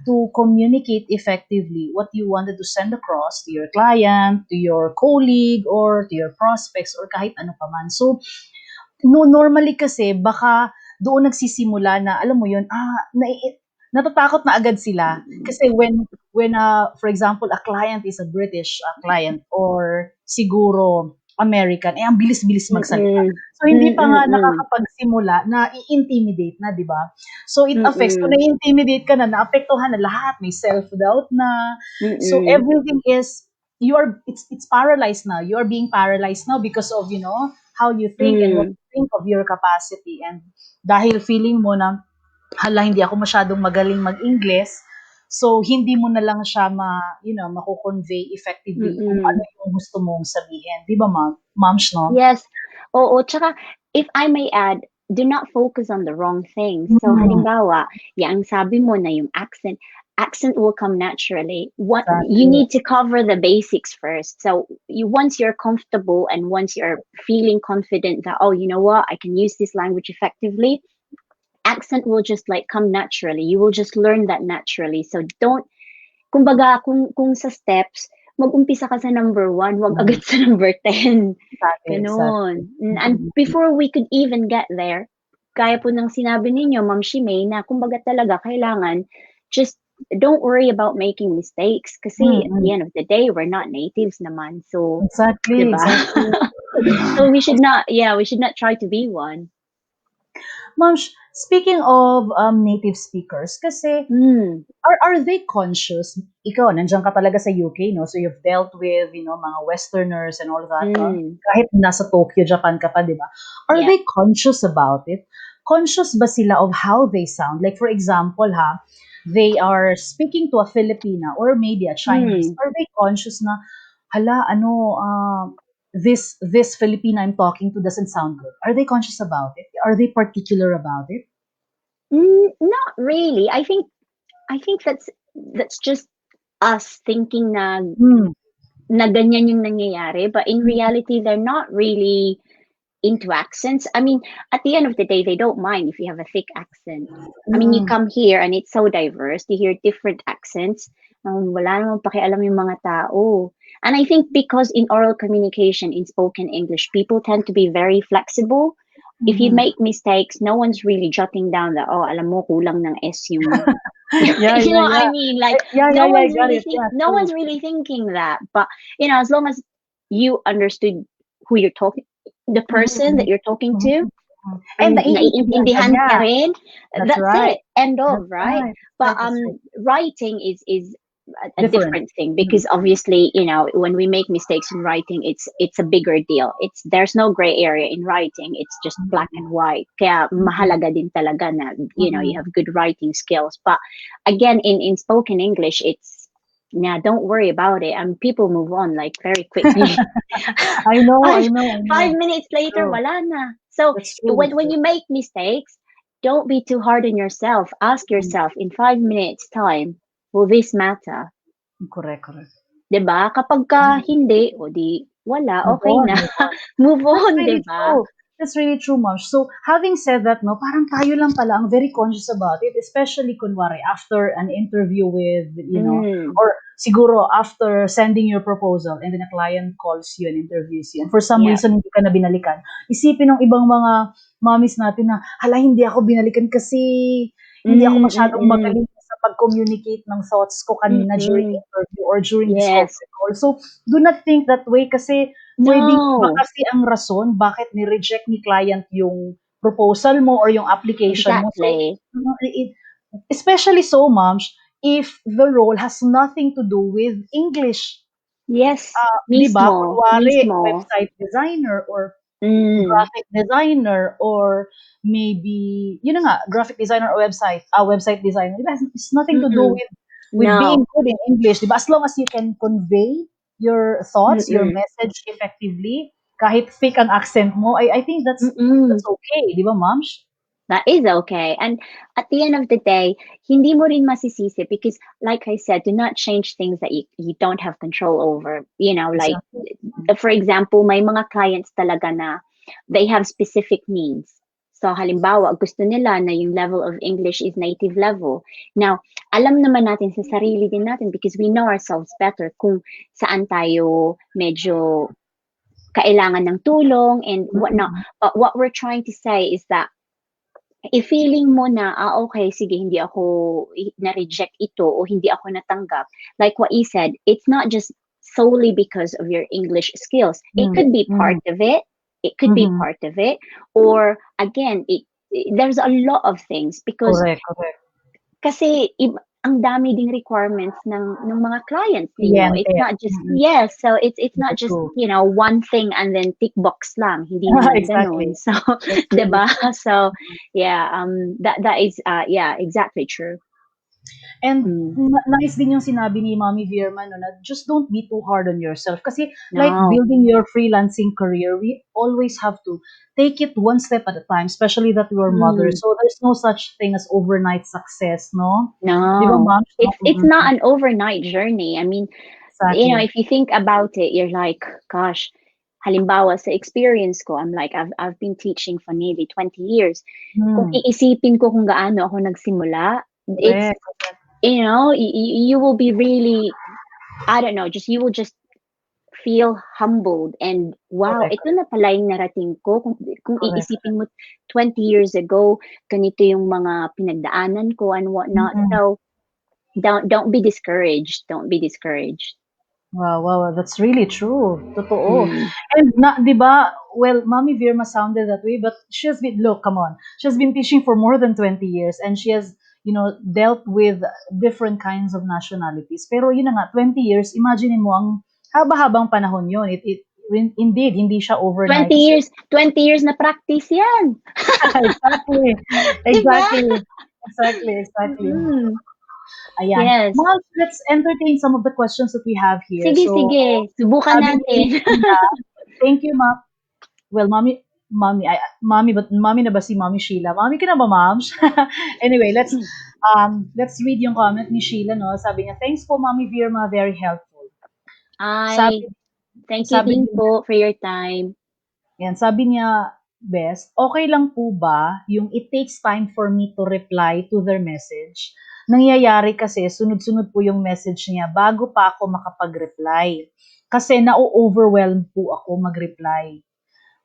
to communicate effectively what you wanted to send across to your client, to your colleague, or to your prospects, or kahit ano pa man. So, no, normally kasi baka doon nagsisimula na alam mo yun, natatakot na agad sila kasi when for example a client is a British client or siguro American, ang bilis-bilis magsalita. Mm. So hindi pa nga Mm. nakakapagsimula na i-intimidate na, 'di ba? So it affects kung Mm. nai-intimidate ka na, naapektuhan na lahat, may self-doubt na. So Mm. everything is it's paralyzed now. You are being paralyzed now because of, how you think and what Mm. you think of your capacity. And dahil feeling mo na, hala, hindi ako masyadong magaling mag-English, so hindi mo na lang siya mako-convey effectively kung ano Mm. yung gusto mong sabihin. Di ba, moms, no? Yes. Oo, tsaka if I may add, do not focus on the wrong things. So Mm, halimbawa, yang sabi mo na yung accent will come naturally. What you exactly. need to cover the basics first. So once you're comfortable and once you're feeling confident that, oh, you know what, I can use this language effectively, accent will just like come naturally. You will just learn that naturally. So don't kumbaga kung sa steps, mag-umpisa ka sa number 1, wag Mm, agad sa number 10, exactly, exactly. gano'n. And Mm, before we could even get there, gaya po ng sinabi ninyo, Ma'am Shimei, na kumbaga talaga kailangan just don't worry about making mistakes kasi at the mm. end of the day, we're not natives naman. So, 'di Exactly, ba? exactly. So we should not, yeah, we should not try to be one. Ma'am, speaking of native speakers, kasi Hmm. are they conscious? Ikaw, nandiyan ka talaga sa UK, no? So you've dealt with, mga Westerners and all that. Hmm. Kahit nasa Tokyo, Japan ka pa, di ba? Are Yeah. they conscious about it? Conscious ba sila of how they sound? Like for example, they are speaking to a Filipina or maybe a Chinese. Hmm. Are they conscious na, hala, this Filipina I'm talking to doesn't sound good? Are they conscious about it? Are they particular about it? Not really. I think that's just us thinking Hmm. na ganyan yung nangyayari, but in reality, they're not really into accents. I mean, at the end of the day, they don't mind if you have a thick accent. I mean, you Mm-mm. come here and it's so diverse. You hear different accents. Wala namang pakialam yung mga tao. And I think because in oral communication, in spoken English, people tend to be very flexible. If you Mhm. make mistakes, no one's really jotting down that, oh, alam mo, kulang ng S yung Yeah, you yeah, know what I yeah. mean? Like Yeah, yeah, yeah, I got it. Yeah, no true. one's really thinking that. But as long as you understood who you're talking, the person that Mhm, you're talking mhm, to, mhm. And and naiintindihan ka naiintindihan niya. niya rin, That's that's right. it. End of, That's right? right. That's But right, that's right. writing is a Different. different thing Mm. because obviously, when we make mistakes in writing, it's a bigger deal. There's no gray area in writing. It's just black Mm, and white. Kaya mm, mahalaga din talaga na, you mm. have good writing skills. But again, in spoken English, it's, yeah, don't worry about it. And people move on like very quickly. I know, five I know, I five know. minutes later, True. wala na. So That's true, when that's when true. you make mistakes, don't be too hard on yourself. Ask Mm, yourself, in 5 minutes time, will this matter? correct, correct. 'Di ba? Kapagka Mm. hindi, o di wala, Move okey on, na. move on. Move That's on, 'di really ba? true. That's really true, Mom. So, having said that, no, parang tayo lang pala ang very conscious about it, especially kunwari after an interview with, Hmm. or siguro after sending your proposal and then a client calls you and interviews you and for some Yeah. reason hindi ka na binalikan. Isipin ng ibang mga mommies natin na, hala, hindi ako binalikan kasi hindi ako masyadong Mm. magaling sa pag-communicate ng thoughts ko kanina during Mm. interview or during Yes. discovery call. So, do not think that way kasi puwedeng iba No. kasi ang rason bakit ni-reject ni client yung proposal mo or yung application mo. So, Exactly. especially so, moms, if the role has nothing to do with English. Yes, 'Di ba, mismo, kunwari mismo. website designer or Hmm. graphic designer or maybe, yun na nga, graphic designer or website designer. Diba, it's nothing to do Mm. with with being No. good in English, di ba? As long as you can convey your thoughts, your Mm-mm. message effectively, kahit fake ang accent mo, I think Mm-mm. that's okay, di ba, ma'am? That is okay. And at the end of the day, hindi mo rin masisisi because, like I said, do not change things that you don't have control over. Like, Exactly. for example, may mga clients talaga na they have specific needs. So, halimbawa, gusto nila na yung level of English is native level. Now, alam naman natin sa sarili din natin because we know ourselves better kung saan tayo medyo kailangan ng tulong and whatnot. Mm-mm. But what we're trying to say is that i-feeling mo na, okay, sige, hindi ako na-reject ito o hindi ako natanggap. Like what you said, it's not just solely because of your English skills. It Mm, could be mm, part of it. It could be mhm. part of it. Or again, there's a lot of things because Correct, correct. kasi ang dami ding requirements ng mga clients ninyo. Kliyente. It's not just, Mm, yes, so it's not just, true. one thing and then tick box lang. Hindi naman ganun. Exactly. So, That's 'di really ba? true. So, yeah, that is yeah, exactly true. And Mm. nice din yung sinabi ni Mommy Virma no, na just don't be too hard on yourself. Kasi like No. building your freelancing career, we always have to take it one step at a time, especially that we're mothers. Mm. So there's no such thing as overnight success, no? Di ba, No. ma'am? No? It's not an overnight journey. I mean, Exactly. if you think about it, you're like, gosh, halimbawa sa experience ko, I'm like, I've been teaching for nearly 20 years. Kung Mm. iisipin ko kung gaano ako nagsimula, it's, Correct. Correct. you will be really, I don't know, you will just feel humbled and wow, Correct. ito na pala yung narating ko. Kung Correct. iisipin mo 20 years ago, ganito yung mga pinagdaanan ko and whatnot. Mm. So, don't be discouraged. Don't be discouraged. Wow, wow, that's really true. Totoo. Mm. And na, 'di ba? Well, Mommy Virma sounded that way, but she has been look, come on. She has been teaching for more than 20 years and she has, dealt with different kinds of nationalities. Pero yun na nga, 20 years, imagine mo ang haba-habang panahon yun. Indeed, hindi siya 20 overnight. years, 20 years na practice yan. Exactly. Diba? Exactly. Exactly, exactly. Mm. Ayan. Yes. Ma'am, let's entertain some of the questions that we have here. Sige, So, sige. Subukan sabi ni natin. Sheila, thank you, ma'am. Well, mommy na ba si Mommy Sheila? Mommy ka na ba, ma'am? Anyway, let's read yung comment ni Sheila, no? Sabi niya, thanks po, Mommy Virma, very helpful. Ay, Sabi, thank you sabi din niya, po for your time. sabi niya, Best, okay lang po ba yung it takes time for me to reply to their message? Nangyayari kasi sunod-sunod po yung message niya bago pa ako makapag-reply. Kasi na-overwhelm po ako mag-reply.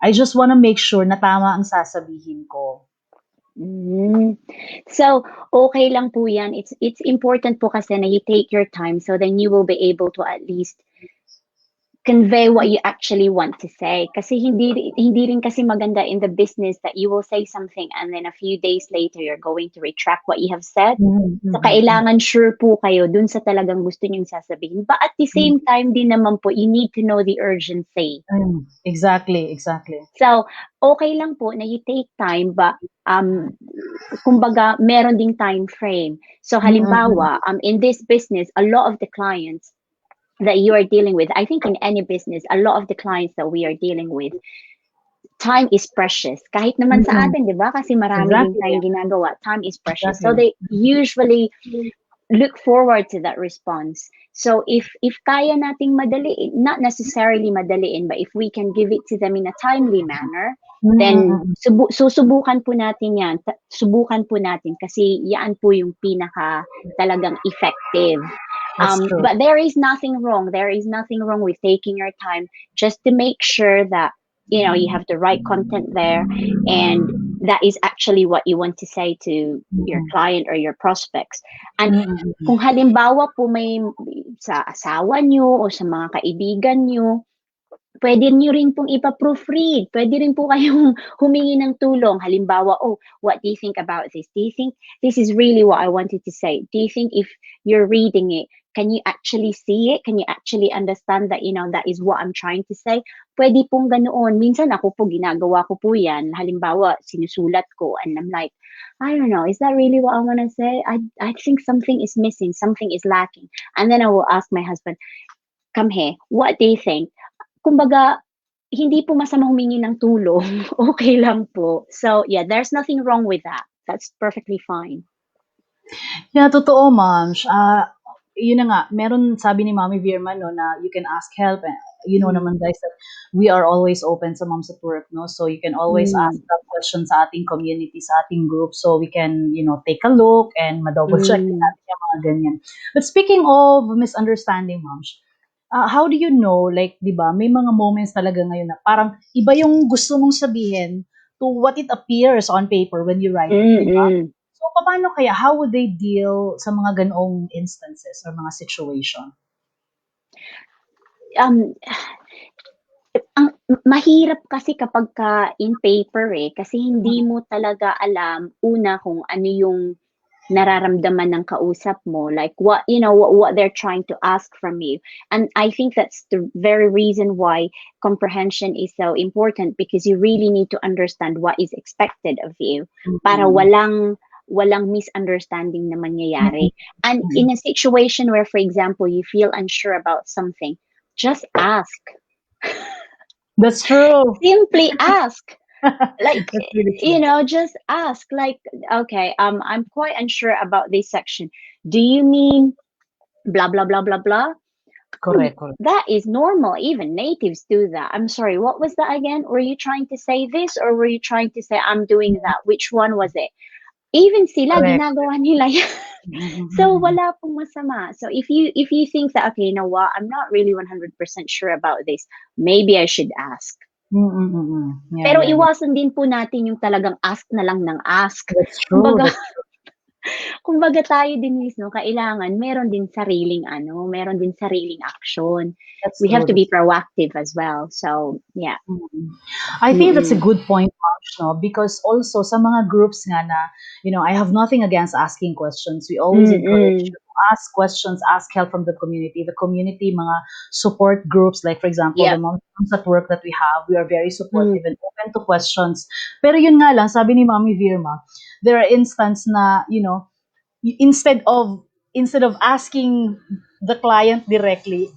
I just wanna make sure na tama ang sasabihin ko. Mm. So, okay lang po yan. It's important po kasi na you take your time so then you will be able to at least convey what you actually want to say. Kasi hindi rin kasi maganda in the business that you will say something and then a few days later you're going to retract what you have said. So, kailangan sure po kayo dun sa talagang gusto niyong sasabihin. But at the same time din naman po, you need to know the urgency. Exactly, exactly. So, okay lang po na you take time but kumbaga meron ding time frame. So halimbawa, in this business, a lot of the clients that you are dealing with, I think in any business, a lot of the clients that we are dealing with, time is precious. Kahit naman sa atin, di ba? Kasi marami din Exactly. tayong ginagawa. Time is precious. So Exactly. they usually look forward to that response. So if kaya nating madaliin, not necessarily madaliin, but if we can give it to them in a timely manner, then susubukan po natin yan. Subukan po natin kasi yan po yung pinaka talagang effective. That's true. But there is nothing wrong. There is nothing wrong with taking your time just to make sure that you have the right content there and that is actually what you want to say to your client or your prospects. And kung halimbawa po may sa asawa nyo o sa mga kaibigan nyo, pwede nyo rin pong ipa-proofread. Pwede rin po kayong humingi ng tulong. Halimbawa, what do you think about this? Do you think this is really what I wanted to say? Do you think if you're reading it, can you actually see it? Can you actually understand that, that is what I'm trying to say? Pwede pong ganoon. Minsan ako po, ginagawa ko po yan. Halimbawa, sinusulat ko and I'm like, I don't know, is that really what I want to say? I think something is missing, something is lacking. And then I will ask my husband, come here, what do you think? Kumbaga, hindi po masama humingi ng tulong. Okay lang po. So, yeah, there's nothing wrong with that. That's perfectly fine. Yeah, totoo, ma'am. Yun na nga, meron sabi ni Mami Virma, no, na you can ask help. You know naman, guys, that we are always open sa Moms at Work, no? So you can always ask that question sa ating community, sa ating group, so we can, take a look and ma-double check din natin yung mga ganyan. But speaking of misunderstanding, ma'am, how do you know, like, di ba, may mga moments talaga ngayon na parang iba yung gusto mong sabihin to what it appears on paper when you write it, di ba? So, paano kaya, how would they deal sa mga ganoong instances or mga situation? Ang mahirap kasi kapag in paper kasi hindi mo talaga alam una kung ano yung nararamdaman ng kausap mo, like what they're trying to ask from you. And I think that's the very reason why comprehension is so important, because you really need to understand what is expected of you para walang misunderstanding na mangyayari. And in a situation where, for example, you feel unsure about something, just ask. That's true. Simply ask. Like, That's really true. just ask, like, okay, I'm quite unsure about this section. Do you mean blah blah blah blah blah? Correct. That is normal. Even natives do that. I'm sorry, what was that again? Were you trying to say this, or were you trying to say I'm doing that? Which one was it? Even sila, Correct. ginagawa nila yan. So wala pong masama. So if you think that, okay, you know what, I'm not really 100% sure about this, maybe I should ask. Yeah, Pero yeah. iwasan din po natin yung talagang ask na lang ng ask. That's true. Kumbaga tayo din mismo, kailangan meron din sariling action. That's We have to true. be proactive as well. So, yeah. I think that's a good point, March, no? Because also sa mga groups nga na, I have nothing against asking questions. We always encourage you to ask questions, ask help from the community. The community, mga support groups, like for example, the Yep. Moms at Work that we have, we are very supportive and open to questions. Pero yun nga lang, sabi ni Mami Virma, there are instances na, instead of asking the client directly,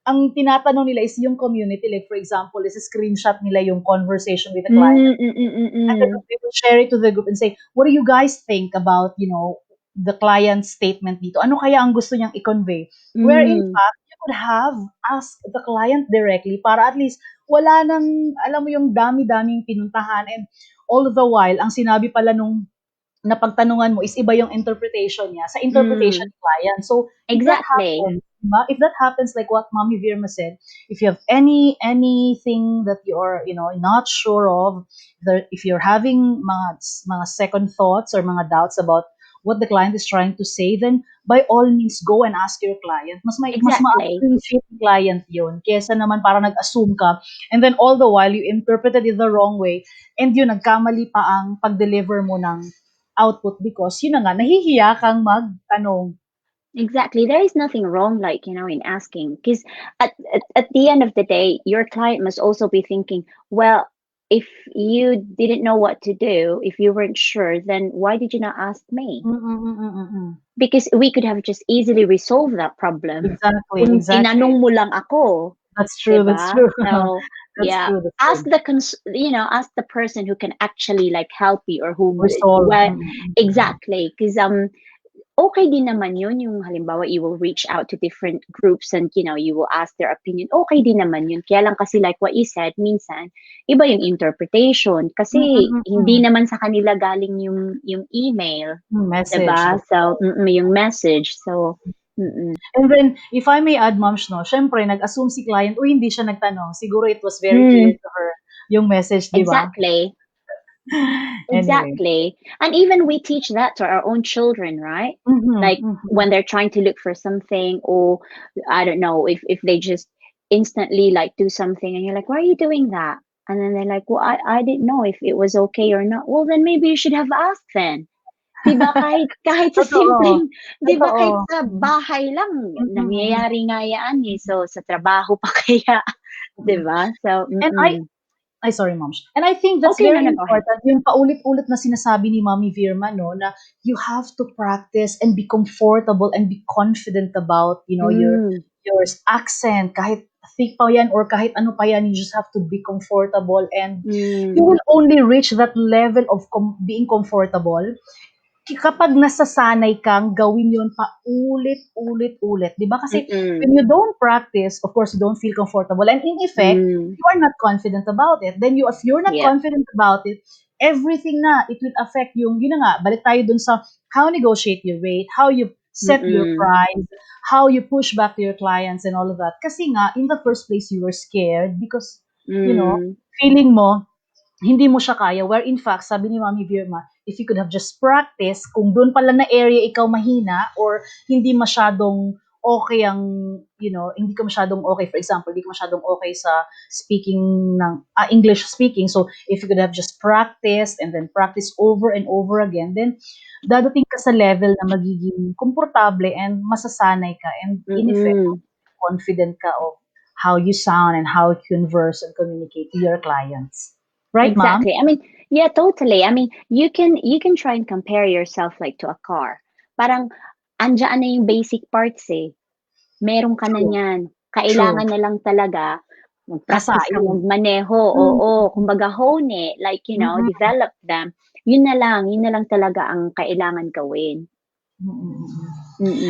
ang tinatanong nila is yung community. Like for example, is a screenshot nila yung conversation with the client. And then they will share it to the group and say, what do you guys think about, the client's statement dito? Ano kaya ang gusto niyang i-convey? Where in fact, you could have asked the client directly para at least wala nang, alam mo yung dami-daming pinuntahan, and all the while, ang sinabi pala nung napagtanungan mo is iba yung interpretation niya sa interpretation ng client. So, Exactly. if that happens, like what Mommy Virma said, if you have anything that you're, not sure of, if you're having mga second thoughts or mga doubts about what the client is trying to say, then by all means go and ask your client. Mas Exactly. ma-appreciate yung client yun kesa naman para nag-assume ka and then all the while you interpreted it the wrong way and yun, nagkamali pa ang pag-deliver mo ng output because yun na nga, nahihiya kang magtanong. Exactly. There is nothing wrong, like, in asking, because at the end of the day, your client must also be thinking, well, if you didn't know what to do, if you weren't sure, then why did you not ask me? Because we could have just easily resolved that problem. Exactly. Kung tinanong mo lang ako. That's true. Diba? That's true. So, that's yeah, true. ask ask the person who can actually like help you or who Resolve. exactly, because okay din naman yun yung halimbawa you will reach out to different groups and you will ask their opinion. Okay din naman yun. Kaya lang kasi like what you said, minsan iba yung interpretation kasi hindi naman sa kanila galing yung email. Message. Diba? So, yung message. So, And then, if I may add, Ma'am, syempre, nag-assume si client, hindi siya nagtanong. Siguro it was very clear to her yung message, di ba? Exactly. Anyway. Exactly. And even we teach that to our own children, right? Like when they're trying to look for something, or I don't know, if they just instantly like do something and you're like, why are you doing that? And then they're like, well, I didn't know if it was okay or not. Well, then maybe you should have asked then. 'Di ba kahit sa Totoo, simpleng 'di ba kahit totoo. sa bahay lang Mm, mm. nangyayari nga 'yan, eh. So, sa trabaho pa kaya 'di Mm. ba? So And ay sorry ma'am. And I think that's okey, no, very no, go ahead. important yung paulit-ulit na sinasabi ni Mommy Virma 'no, na you have to practice and be comfortable and be confident about, Hmm, your accent kahit thick pa yan or kahit ano pa yan, you just have to be comfortable and you hmm, will only reach that level of being comfortable kapag nasasanay kang gawin yun paulit-ulit-ulit, 'di ba? Kasi mm, when you don't practice, of course, you don't feel comfortable and in effect, hmm, you are not confident about it. Then if you're not yep, confident about it, everything na, it will affect yun na nga, balik tayo dun sa how negotiate your rate, how you set your mm, price, how you push back to your clients and all of that. Kasi nga, in the first place, you were scared because, you know, hmm, feeling mo, hindi mo siya kaya. Where in fact, sabi ni Mami Virma, if you could have just practiced, kung doon pala na area ikaw mahina or hindi masyadong okay ang, hindi ka masyadong okay. For example, hindi ka masyadong okay sa speaking ng English speaking. So, if you could have just practiced and then practice over and over again, then dadating ka sa level na magiging komportable and masasanay ka and in effect, mm. confident ka of how you sound and how you converse and communicate to your clients. Right, ma'am? Exactly. I mean, yeah, totally. I mean, you can try and compare yourself like to a car. Parang andiyan na yung basic parts eh. Meron ka na True, niyan. true. Kailangan na lang talaga mag-practice ka Hasain. magmaneho. Mm, Oo, kumbaga hone it, like, mm, develop them. Yun na lang talaga ang kailangan gawin. mm.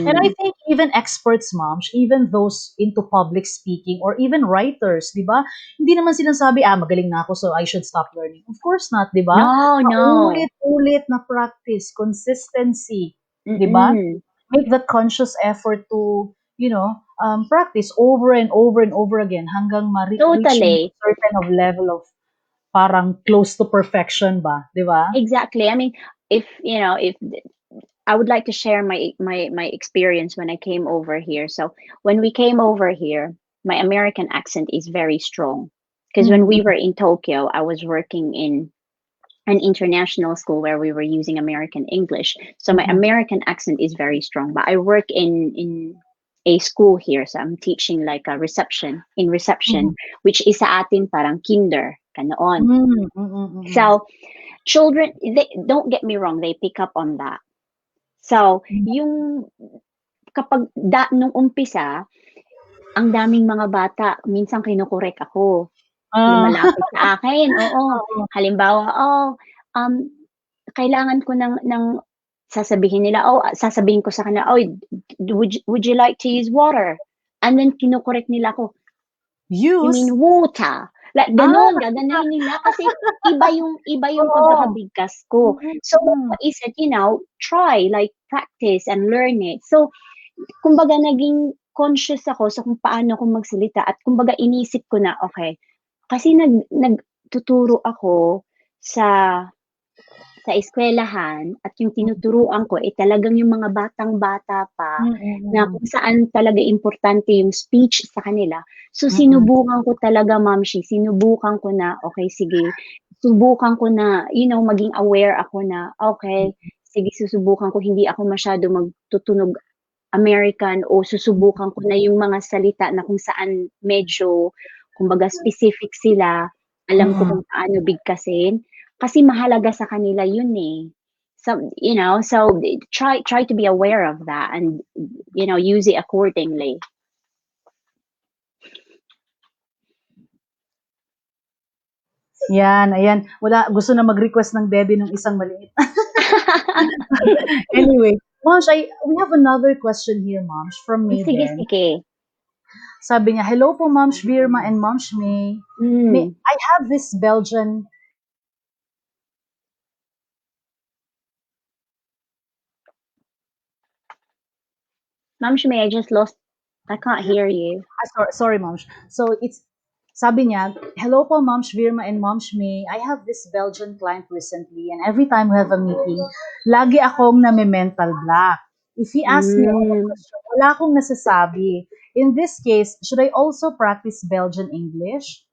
And I Mm. think even experts, moms, even those into public speaking or even writers, 'di ba? Hindi naman sinasabi, magaling na ako so I should stop learning. Of course not, 'di ba? No, no. Paulit-ulit na practice, consistency, 'di ba? Mm. Make that conscious effort to, practice over and over and over again hanggang reach mo Totally. certain of level of parang close to perfection ba, 'di ba? Exactly. I mean, if I would like to share my experience when I came over here. So when we came over here, my American accent is very strong because when we Mm, were in Tokyo, I was working in an international school where we were using American English. So my mm, American accent is very strong. But I work in a school here, so I'm teaching like a reception, mm, which is sa atin parang kinder kanoon. mm, mm, So children, they don't get me wrong, they pick up on that. So mm. yung kapag nung umpisa, ang daming mga bata, minsan kino-correct ako. Ah, Lumalapit sa akin, oo. oo. Halimbawa, um, kailangan ko ng sasabihin nila, sasabihin ko sa kanila, "Oh, would you like to use water?" And then kino-correct nila ako, "You Use? mean water?" Like Ah, gano'n, gaganahin nila kasi iba yung oo. pagkakabigkas ko. Mm, So, mm. what is it, try, like practice and learn it. So, kumbaga naging conscious ako sa kung paano ako magsalita at kumbaga inisip ko na, okay, kasi nagtuturo ako sa sa eskuwelahan at yung tinuturuan ko, talagang yung mga batang-bata pa Mm, na mm. kung saan talaga importante yung speech sa kanila. So, Mm, sinubukan ko talaga, Mamshi, sinubukan ko na, okay, sige, subukan ko na, maging aware ako na, okay, sige, susubukan ko, hindi ako masyado magtutunog American o susubukan ko na yung mga salita na kung saan medyo kumbaga specific sila, alam ko mm. kung paano bigkasin, kasi mahalaga sa kanila yun, eh. So try to be aware of that and, use it accordingly. 'Yan, ayan. Gusto na mag-request ng bebe nung isang maliit. Anyway, Moms, we have another question here, Moms, from Sige, Maiden. sige. Sabi niya, "Hello po, Moms Virma and Moms May. Hmm. I have this Belgian." Ma'am Shimei, I can't hear you. Sorry, Moms. So it's sabi niya, "Hello po, Moms Virma and Moms May. I have this Belgian client recently and every time we have a meeting, lagi akong name-mental block. If he asks me all the Hmm. question, wala akong nasasabi. In this case, should I also practice Belgian English?"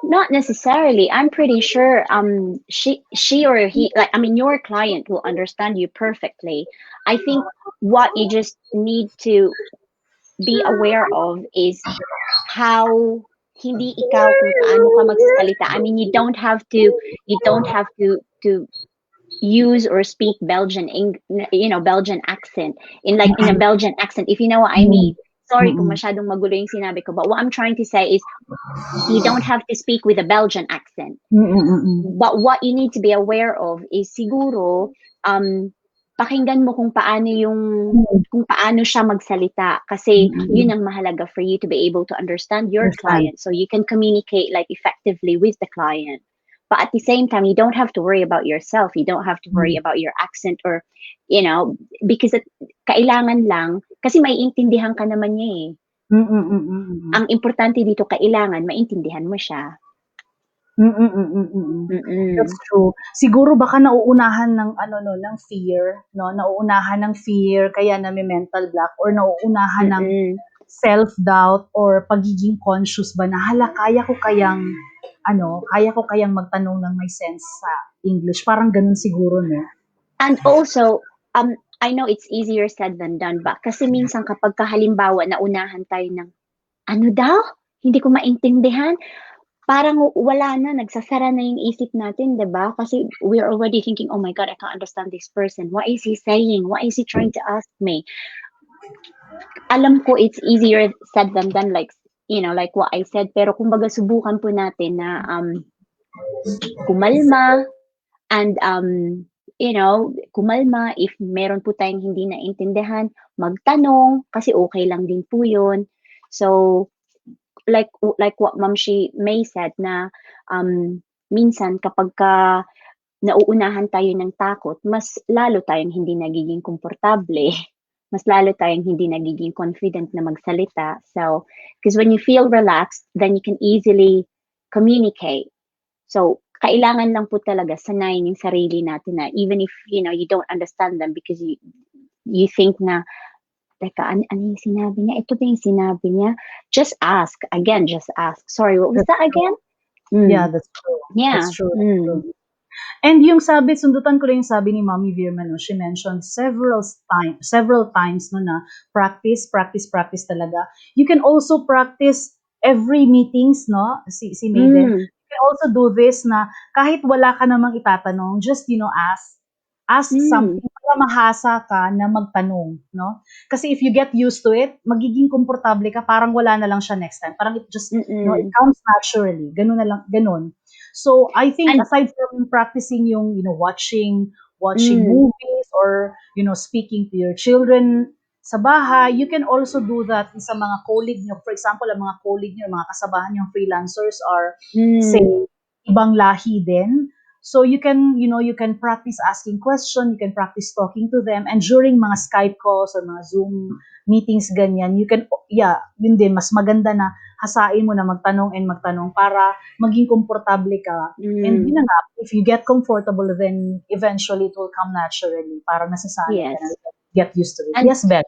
Not necessarily. I'm pretty sure she or he, like, I mean, your client will understand you perfectly. I think what you just need to be aware of is how hindi ikaw kung paano ka magsasalita. I mean, you don't have to use or speak Belgian accent in a Belgian accent, if you know what I mean. Sorry kung Mm-mm. masyadong magulo yung sinabi ko, but what I'm trying to say is you don't have to speak with a Belgian accent. Mm-mm. But what you need to be aware of is siguro pakinggan mo kung paano siya magsalita kasi yun Mm-mm. ang mahalaga for you to be able to understand your Understand. client so you can communicate like effectively with the client. But at the same time, you don't have to worry about yourself. You don't have to worry about your accent or, because kailangan lang, kasi maiintindihan ka naman niya eh. Mm-mm. Ang importante dito, kailangan maintindihan mo siya. That's Mm-mm. true. Siguro baka nauunahan ng ng fear, no? Nauunahan ng fear kaya mental block or nauunahan ng Mm-mm. self-doubt or pagiging conscious ba na kaya ko kayang magtanong ng may sense sa English. Parang ganun siguro, no? And also, I know it's easier said than done, ba? Kasi minsan kapag halimbawa naunahan tayo ng, ano daw? Hindi ko maintindihan. Parang wala na, nagsasara na yung isip natin, di ba? Kasi we're already thinking, oh my God, I can't understand this person. What is he saying? What is he trying to ask me? Alam ko it's easier said than done, like, like what I said. Pero kumbaga subukan po natin na kumalma and kumalma if meron po tayong hindi naintindihan, magtanong kasi okay lang din po 'yun. So like what Ma'am May said na minsan kapagka nauunahan tayo ng takot, mas lalo tayong hindi nagiging komportable. Mas lalo tayong hindi nagiging confident na magsalita. So, because when you feel relaxed, then you can easily communicate. So, kailangan lang po talaga sanayin yung sarili natin na even if, you don't understand them because you think na, teka, ano yung sinabi niya? Ito ba yung sinabi niya? Just ask. Again, just ask. Sorry, what was That's that true. again? Yeah, that's true. Yeah. That's true. That's true. And yung sundutan ko rin yung sabi ni Mommy Virma, no, she mentioned several times no na practice, practice, practice talaga. You can also practice every meetings, no, si Maiden. You can also do this na kahit wala ka namang itatanong, just, ask something para mahasa ka na magtanong, no? Kasi if you get used to it, magiging komportable ka, parang wala na lang siya next time. Parang it just, it comes naturally. Ganun na lang, ganun. So I think And aside from practicing yung watching movies or speaking to your children sa bahay, you can also do that sa mga colleague nyo. For example, ang mga colleague nyo, mga kasabahan nyo freelancers are say ibang lahi din. So you can practice asking questions, you can practice talking to them, and during mga Skype calls or mga Zoom meetings ganyan, you can yun din mas maganda na hasain mo na magtanong para maging komportable ka. And yun na nga, if you get comfortable, then eventually it will come naturally. Parang nasasanay ka na, get used to it. And yes, Beth.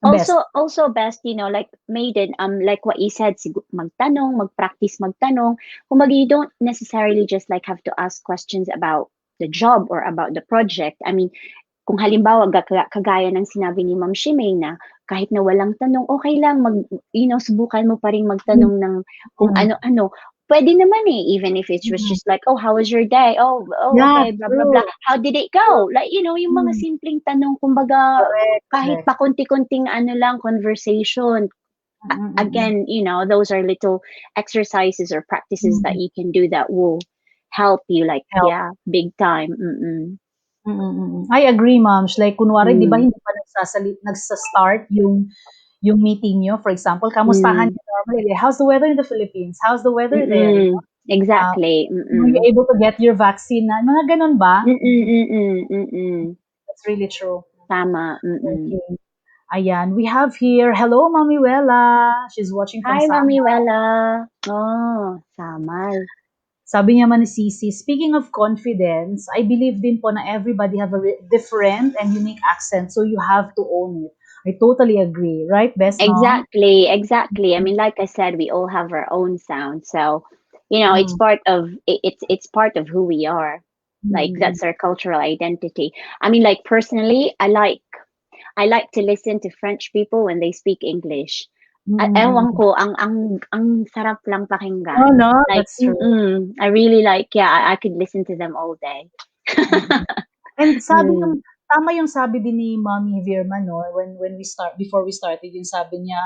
Also best, like Maiden, like what you said, magtanong, mag-practice magtanong. Kumbaga, you don't necessarily just like have to ask questions about the job or about the project. I mean, kung halimbawa kagaya ng sinabi ni Ma'am Shimei na kahit na walang tanong, okay lang subukan mo pa rin magtanong ng kung ano-ano. Pwede naman even if it was just like, oh, how was your day? Oh, okay, blah, blah, blah. How did it go? Like, yung mga simpleng tanong, kumbaga, kahit pa konti-konting lang, conversation. Again, those are little exercises or practices that you can do that will help you, like, big time. I agree, Moms. Like, kunwari, di ba hindi pa nagsa-start yung meeting nyo? For example, kamustahan nyo normally? How's the weather in the Philippines? How's the weather there? Exactly. Were you able to get your vaccine na? Mga ganun ba? That's really true. Tama. Okay. Ayan. We have here, hello, Mami Wella. She's watching from Hi, Samar. Mami Wella. Oh, Samar. Sabi niya man ni Sisi, speaking of confidence, I believe din po na everybody have a different and unique accent, so you have to own it. I totally agree, right, Bess? Exactly. I mean, like I said, we all have our own sound. So, it's part of it's part of who we are. Like Mm. that's our cultural identity. I mean, like personally, I like to listen to French people when they speak English. Ewan Mm. ko, ang sarap lang Oh, pakinggan. no, Like, that's true. I really like, yeah, I could listen to them all day. Mm. And Mm, tama yung sabi din ni Mommy Virma, no, when before we started, yung sabi niya,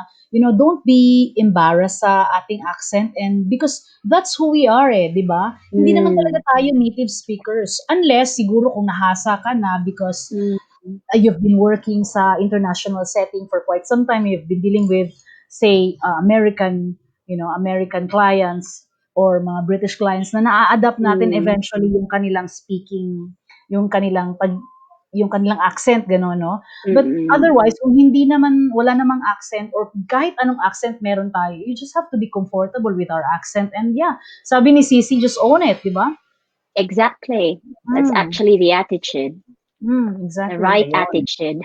don't be embarrassed sa ating accent, and because that's who we are, di ba? Hindi naman talaga mm, tayo native speakers, unless siguro kung nahasa ka na because mm, you've been working sa international setting for quite some time, you've been dealing with, say, American clients or mga British clients na naa-adapt natin mm, eventually yung kanilang speaking, yung kanilang yung kanilang accent, gano'n, no? But mm. otherwise, kung hindi naman, wala namang accent or kahit anong accent meron tayo, you just have to be comfortable with our accent. And yeah, sabi ni Cici, just own it, di ba? Exactly. That's Mm, actually the attitude, the exactly. right Ayun. attitude.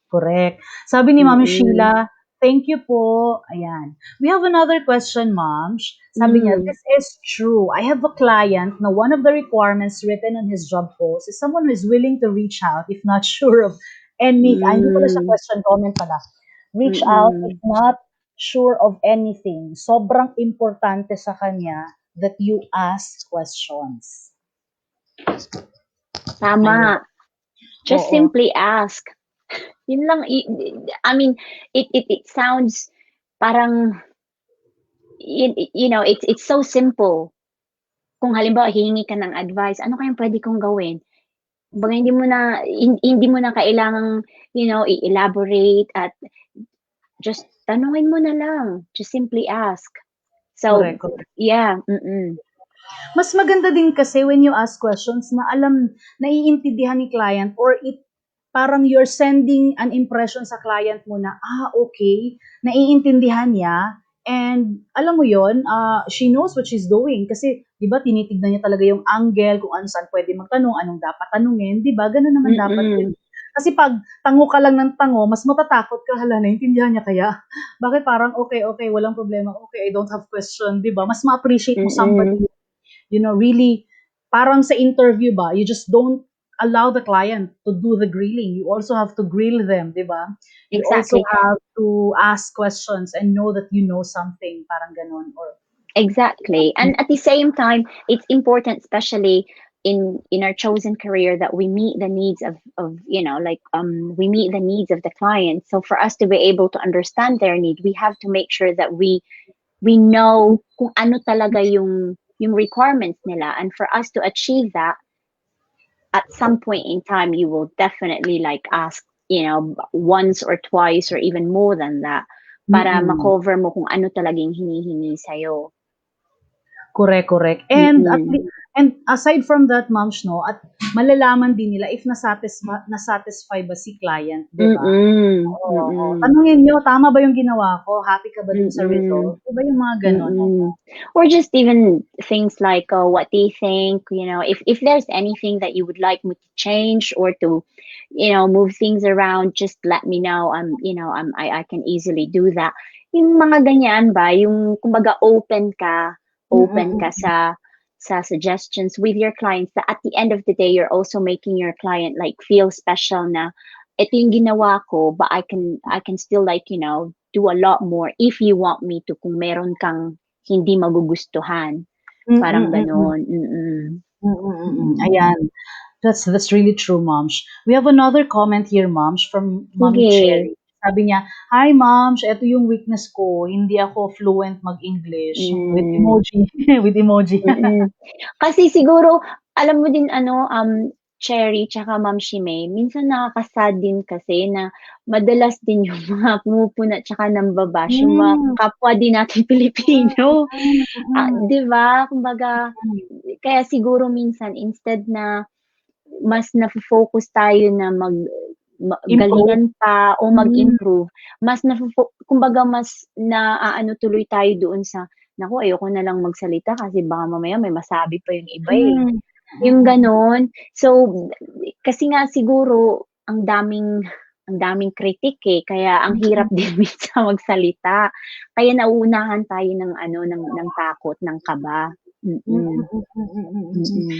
Correct. Sabi ni Ma'am Mm, Sheila, thank you po. Ayan. We have another question, Ma'am. Sabi niya, mm, this is true. I have a client na one of the requirements written on his job post is someone who is willing to reach out if not sure of hindi pala siya mm, question, comment pala. Reach out if mm. not sure of anything. Sobrang importante sa kanya that you ask questions. Ayun. Tama. Just Oo. simply ask. Yun lang, I mean, it sounds parang, it's so simple. Kung halimbawa hihingi ka ng advice, ano kayang pwede kong gawin? Kumbaga hindi mo na kailangang, i-elaborate at just tanungin mo na lang. Just simply ask. So, Correct, correct. yeah, mm. Mas maganda din kasi when you ask questions na naiintindihan ni client, or parang you're sending an impression sa client mo na, okay, naiintindihan niya, and alam mo yon, she knows what she's doing kasi 'di ba tinitignan niya talaga yung angle, kung ano, saan pwede magtanong, anong dapat tanungin, 'di ba? Gano'n naman dapat din. Mm, Kasi 'pag tango ka lang ng tango, mas matatakot ka, hala, naintindihan niya kaya? Bakit parang, okay, okay, walang problema, okay, I don't have question, 'di ba? Mas ma-appreciate mo mm. somebody, really, parang sa interview ba, you just don't allow the client to do the grilling. You also have to grill them, di ba? You also Exactly. have to ask questions and know that you know something, parang ganon. Or, Exactly. And at the same time, it's important, especially in our chosen career, that we meet the needs of like we meet the needs of the client. So for us to be able to understand their need, we have to make sure that we know kung ano talaga yung requirements nila, and for us to achieve that, at some point in time you will definitely like ask, once or twice or even more than that, para mm-mm. makover mo kung ano talagang hinihingi sa'yo. Correct, correct. Mm. And aside from that, moms, no, at malalaman din nila if nasatisfy ba si client, 'di ba? Mm, Oo. mm, Tanungin niyo, tama ba yung ginawa ko? Happy ka ba dun sa mm, result? 'Di ba yung mga ganon? mm. Or just even things like, what do you think, if there's anything that you would like me to change or to, move things around, just let me know. I can easily do that. Yung mga ganyan ba, yung kumbaga open ka Mm. sa suggestions with your clients, that at the end of the day you're also making your client like feel special, na ito yung ginawa ko, but I can still like, do a lot more if you want me to, kung meron kang hindi magugustuhan, Mm, parang mm. gano'n. Mm. Mm. Ayan. That's really true, Moms. We have another comment here, Moms, from Mommy Sige. Cherry. Sabi niya, "Hi, Moms, eto yung weakness ko. Hindi ako fluent mag-English." With Hmm, emoji. With emoji. mm. Kasi siguro alam mo din ano, Cherry tsaka Ma'am Shimei, minsan nakaka-sad din kasi na madalas din yung mga pumupuna tsaka namba-bash yung mga Hmm, kapwa din natin Pilipino. mm. 'Di ba? Kumbaga, Mm. kaya siguro minsan instead na mas nafo-focus tayo na Improve. galingan pa o Hmm, mag-improve, mas kumbaga mas naaano tuloy tayo doon sa, "Naku, ayoko na lang magsalita kasi baka mamaya may masabi pa yung iba, eh." hmm, Yung mm. gano'n. So, kasi nga siguro ang daming kritik, eh, kaya ang hirap din minsan magsalita. Kaya nauunahan tayo ng ano, ng takot, ng kaba. Mm, Mm-mm. mm, mm, mm, mm, mm. Mm-mm.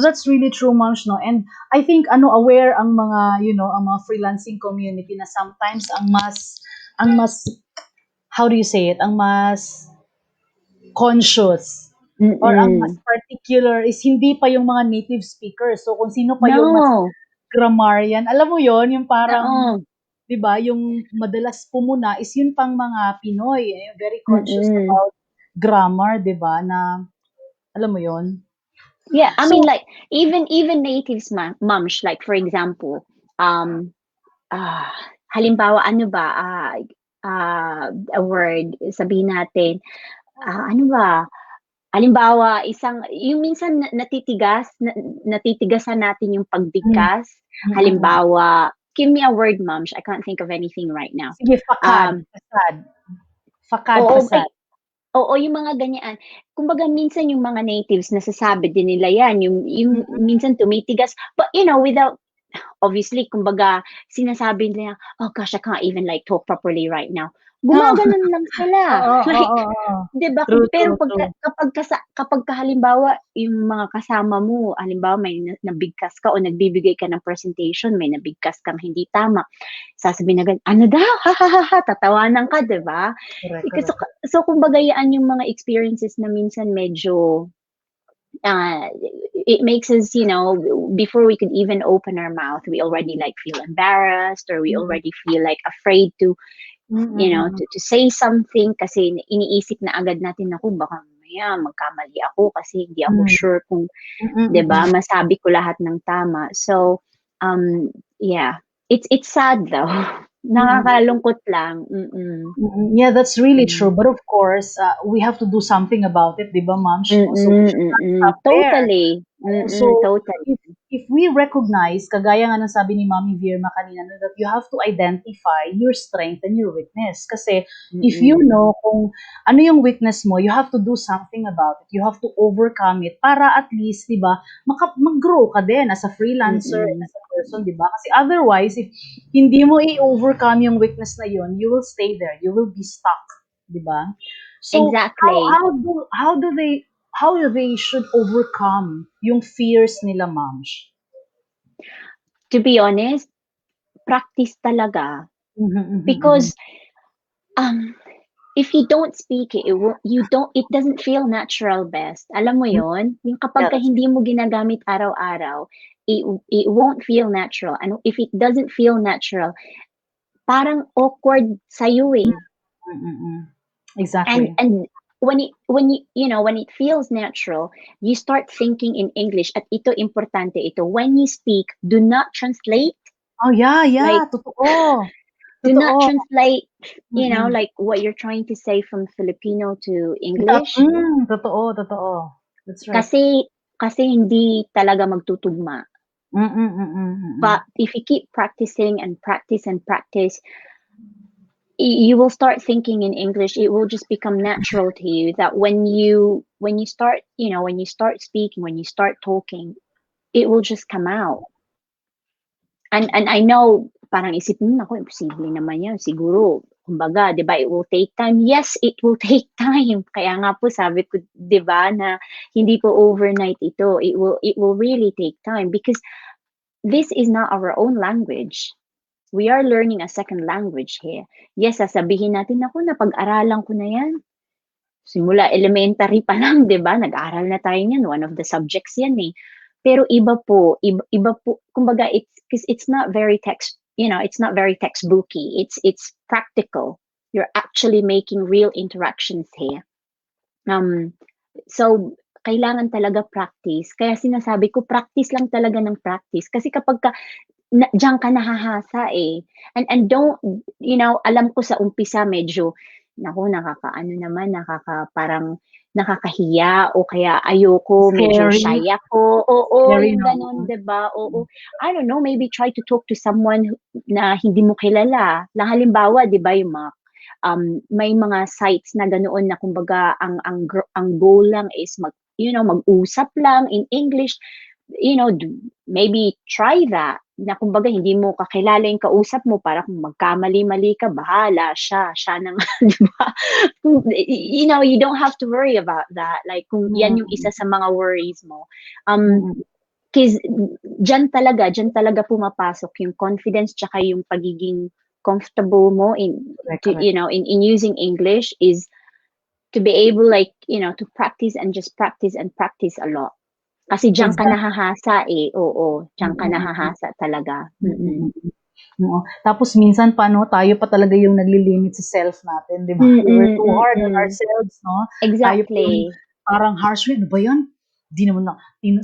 That's really true, moms, no? And I think aware ang mga, ang mga freelancing community na sometimes ang mas how do you say it? Ang mas conscious or ang mas Mm-mm. particular is hindi pa yung mga native speakers. So kung sino pa yung mas No. grammarian, alam mo yon, yung parang, Oo. 'di ba, yung madalas pumuna is yun pang mga Pinoy, very conscious Mm-mm. about grammar, 'di ba, na alam mo yon. Yeah, I mean, So, like even natives moms, like for example, um, ah, halimbawa ano ba, a word, sabihin natin, ano ba, halimbawa isang yung minsan natitigasan natin yung mm, pagbigkas. mm, mm. Halimbawa, give me a word, moms. I can't think of anything right now. Sige, fakad, Um, fasad. Fakad, oo, ay, fasad. oo, yung mga ganyan. Kumbaga minsan yung mga natives nasasabi din nila yan, yung Mm, minsan tumitigas, but without obviously, kumbaga, sinasabi nila, oh gosh, I can't even like talk properly right now. oo. Gumaganon lang sila. Oo, Like, oo, oo. 'di ba? True, Pero true, true. kapag halimbawa, yung mga kasama mo, halimbawa may nabigkas ka o nagbibigay ka ng presentation, may nabigkas kang hindi tama, sasabihin agad, ano daw? Ha, ha, ha, ha, tatawanan ka, 'di ba? Correct, So, correct. so kumbaga yan yung mga experiences na minsan medyo it makes us, before we could even open our mouth, we already like feel embarrassed, or we Mm, already feel like afraid to, mm, mm, to say something kasi iniisip na agad natin, ako baka mamaya magkamali ako kasi hindi ako mm, sure kung, mm, mm, 'di ba, mm. masabi ko lahat ng tama. So, yeah, it's sad though. Mm, mm. Nakakalungkot lang. Mm. Mm, yeah, that's really true. Mm. But of course, we have to do something about it, 'di ba, ma'am? So we Mm, should not stop there. totally. So, Totally. if we recognize, kagaya nga ng sabi ni Mami Virma kanina, no, that you have to identify your strength and your weakness. Kasi if you Mm. know kung ano yung weakness mo, you have to do something about it. You have to overcome it para at least, di ba, mag-grow ka din as a freelancer and Mm. as a person, di ba? Kasi otherwise, if hindi mo i-overcome yung weakness na yun, you will stay there. You will be stuck, di ba? So, Exactly. how do they should overcome yung fears nila, moms? To be honest, practice talaga. Mhm, mhm, mhm. Because um if you don't speak it, it doesn't feel natural best. Alam mo Mm, 'yon? Yung yeah, kapag ka that's hindi mo ginagamit araw-araw, it won't feel natural. And if it doesn't feel natural, parang awkward sa'yo mm, eh. mm, mm. And Exactly. and when it feels natural, you start thinking in English. At ito importante ito, when you speak, do not translate. Oh, yeah, Like, yeah, totoo. do not Totoo. translate, Mm. like what you're trying to say from Filipino to English. Totoo, totoo. That's right. Kasi kasi hindi talaga magtutugma. Mm, mm, But mm. if you keep practicing and practice and practice, you will start thinking in English. It will just become natural to you that when you start, when you start speaking, when you start talking, it will just come out. And I know, parang isip mo, naku, imposible naman yan. Siguro, kumbaga, di ba, it will take time. Yes, it will take time. Kaya nga po sabi ko, di ba, na hindi po overnight ito. It will really take time because this is not our own language. We are learning a second language here. Yes, sasabihin natin, naku, napag-aralan ko na yan. Simula elementary pa lang, 'di ba? Nag-aral na tayo niyan, one of the subjects 'yan eh. Pero iba po, kumbaga it's because it's not very it's not very textbooky. It's practical. You're actually making real interactions here. Um, so kailangan talaga practice. Kaya sinasabi ko practice lang talaga ng practice kasi kapag diyan ka nahahasa eh. And don't, alam ko sa umpisa medyo, naku, nakakaano naman, parang nakakahiya o kaya ayoko, medyo Scary, shy ako. Oo, scary, yung gano'n, no? 'di ba? Oo. I don't know, maybe try to talk to someone na hindi mo kilala. Halimbawa, 'di ba, yung mga, may mga sites na ganoon na kumbaga ang goal lang is mag-usap lang in English. maybe try that. Na kumbaga, hindi mo kakilala yung kausap mo, para kung magkamali-mali ka, bahala siya na nga, di ba? You don't have to worry about that. Like, kung yan yung isa sa mga worries mo. Because dyan talaga pumapasok yung confidence tsaka yung pagiging comfortable mo Correct. in using English, is to be able, like, to practice and just practice and practice a lot. Kasi diyan ka Exactly. nahahasa eh. Oo, diyan ka nahahasa talaga. Oo. Tapos minsan pa, no, tayo pa talaga yung naglilimit sa self natin, di ba? We're too hard on ourselves, no? Tayo pa yung Exactly. parang harsh, ano ba yan? Di naman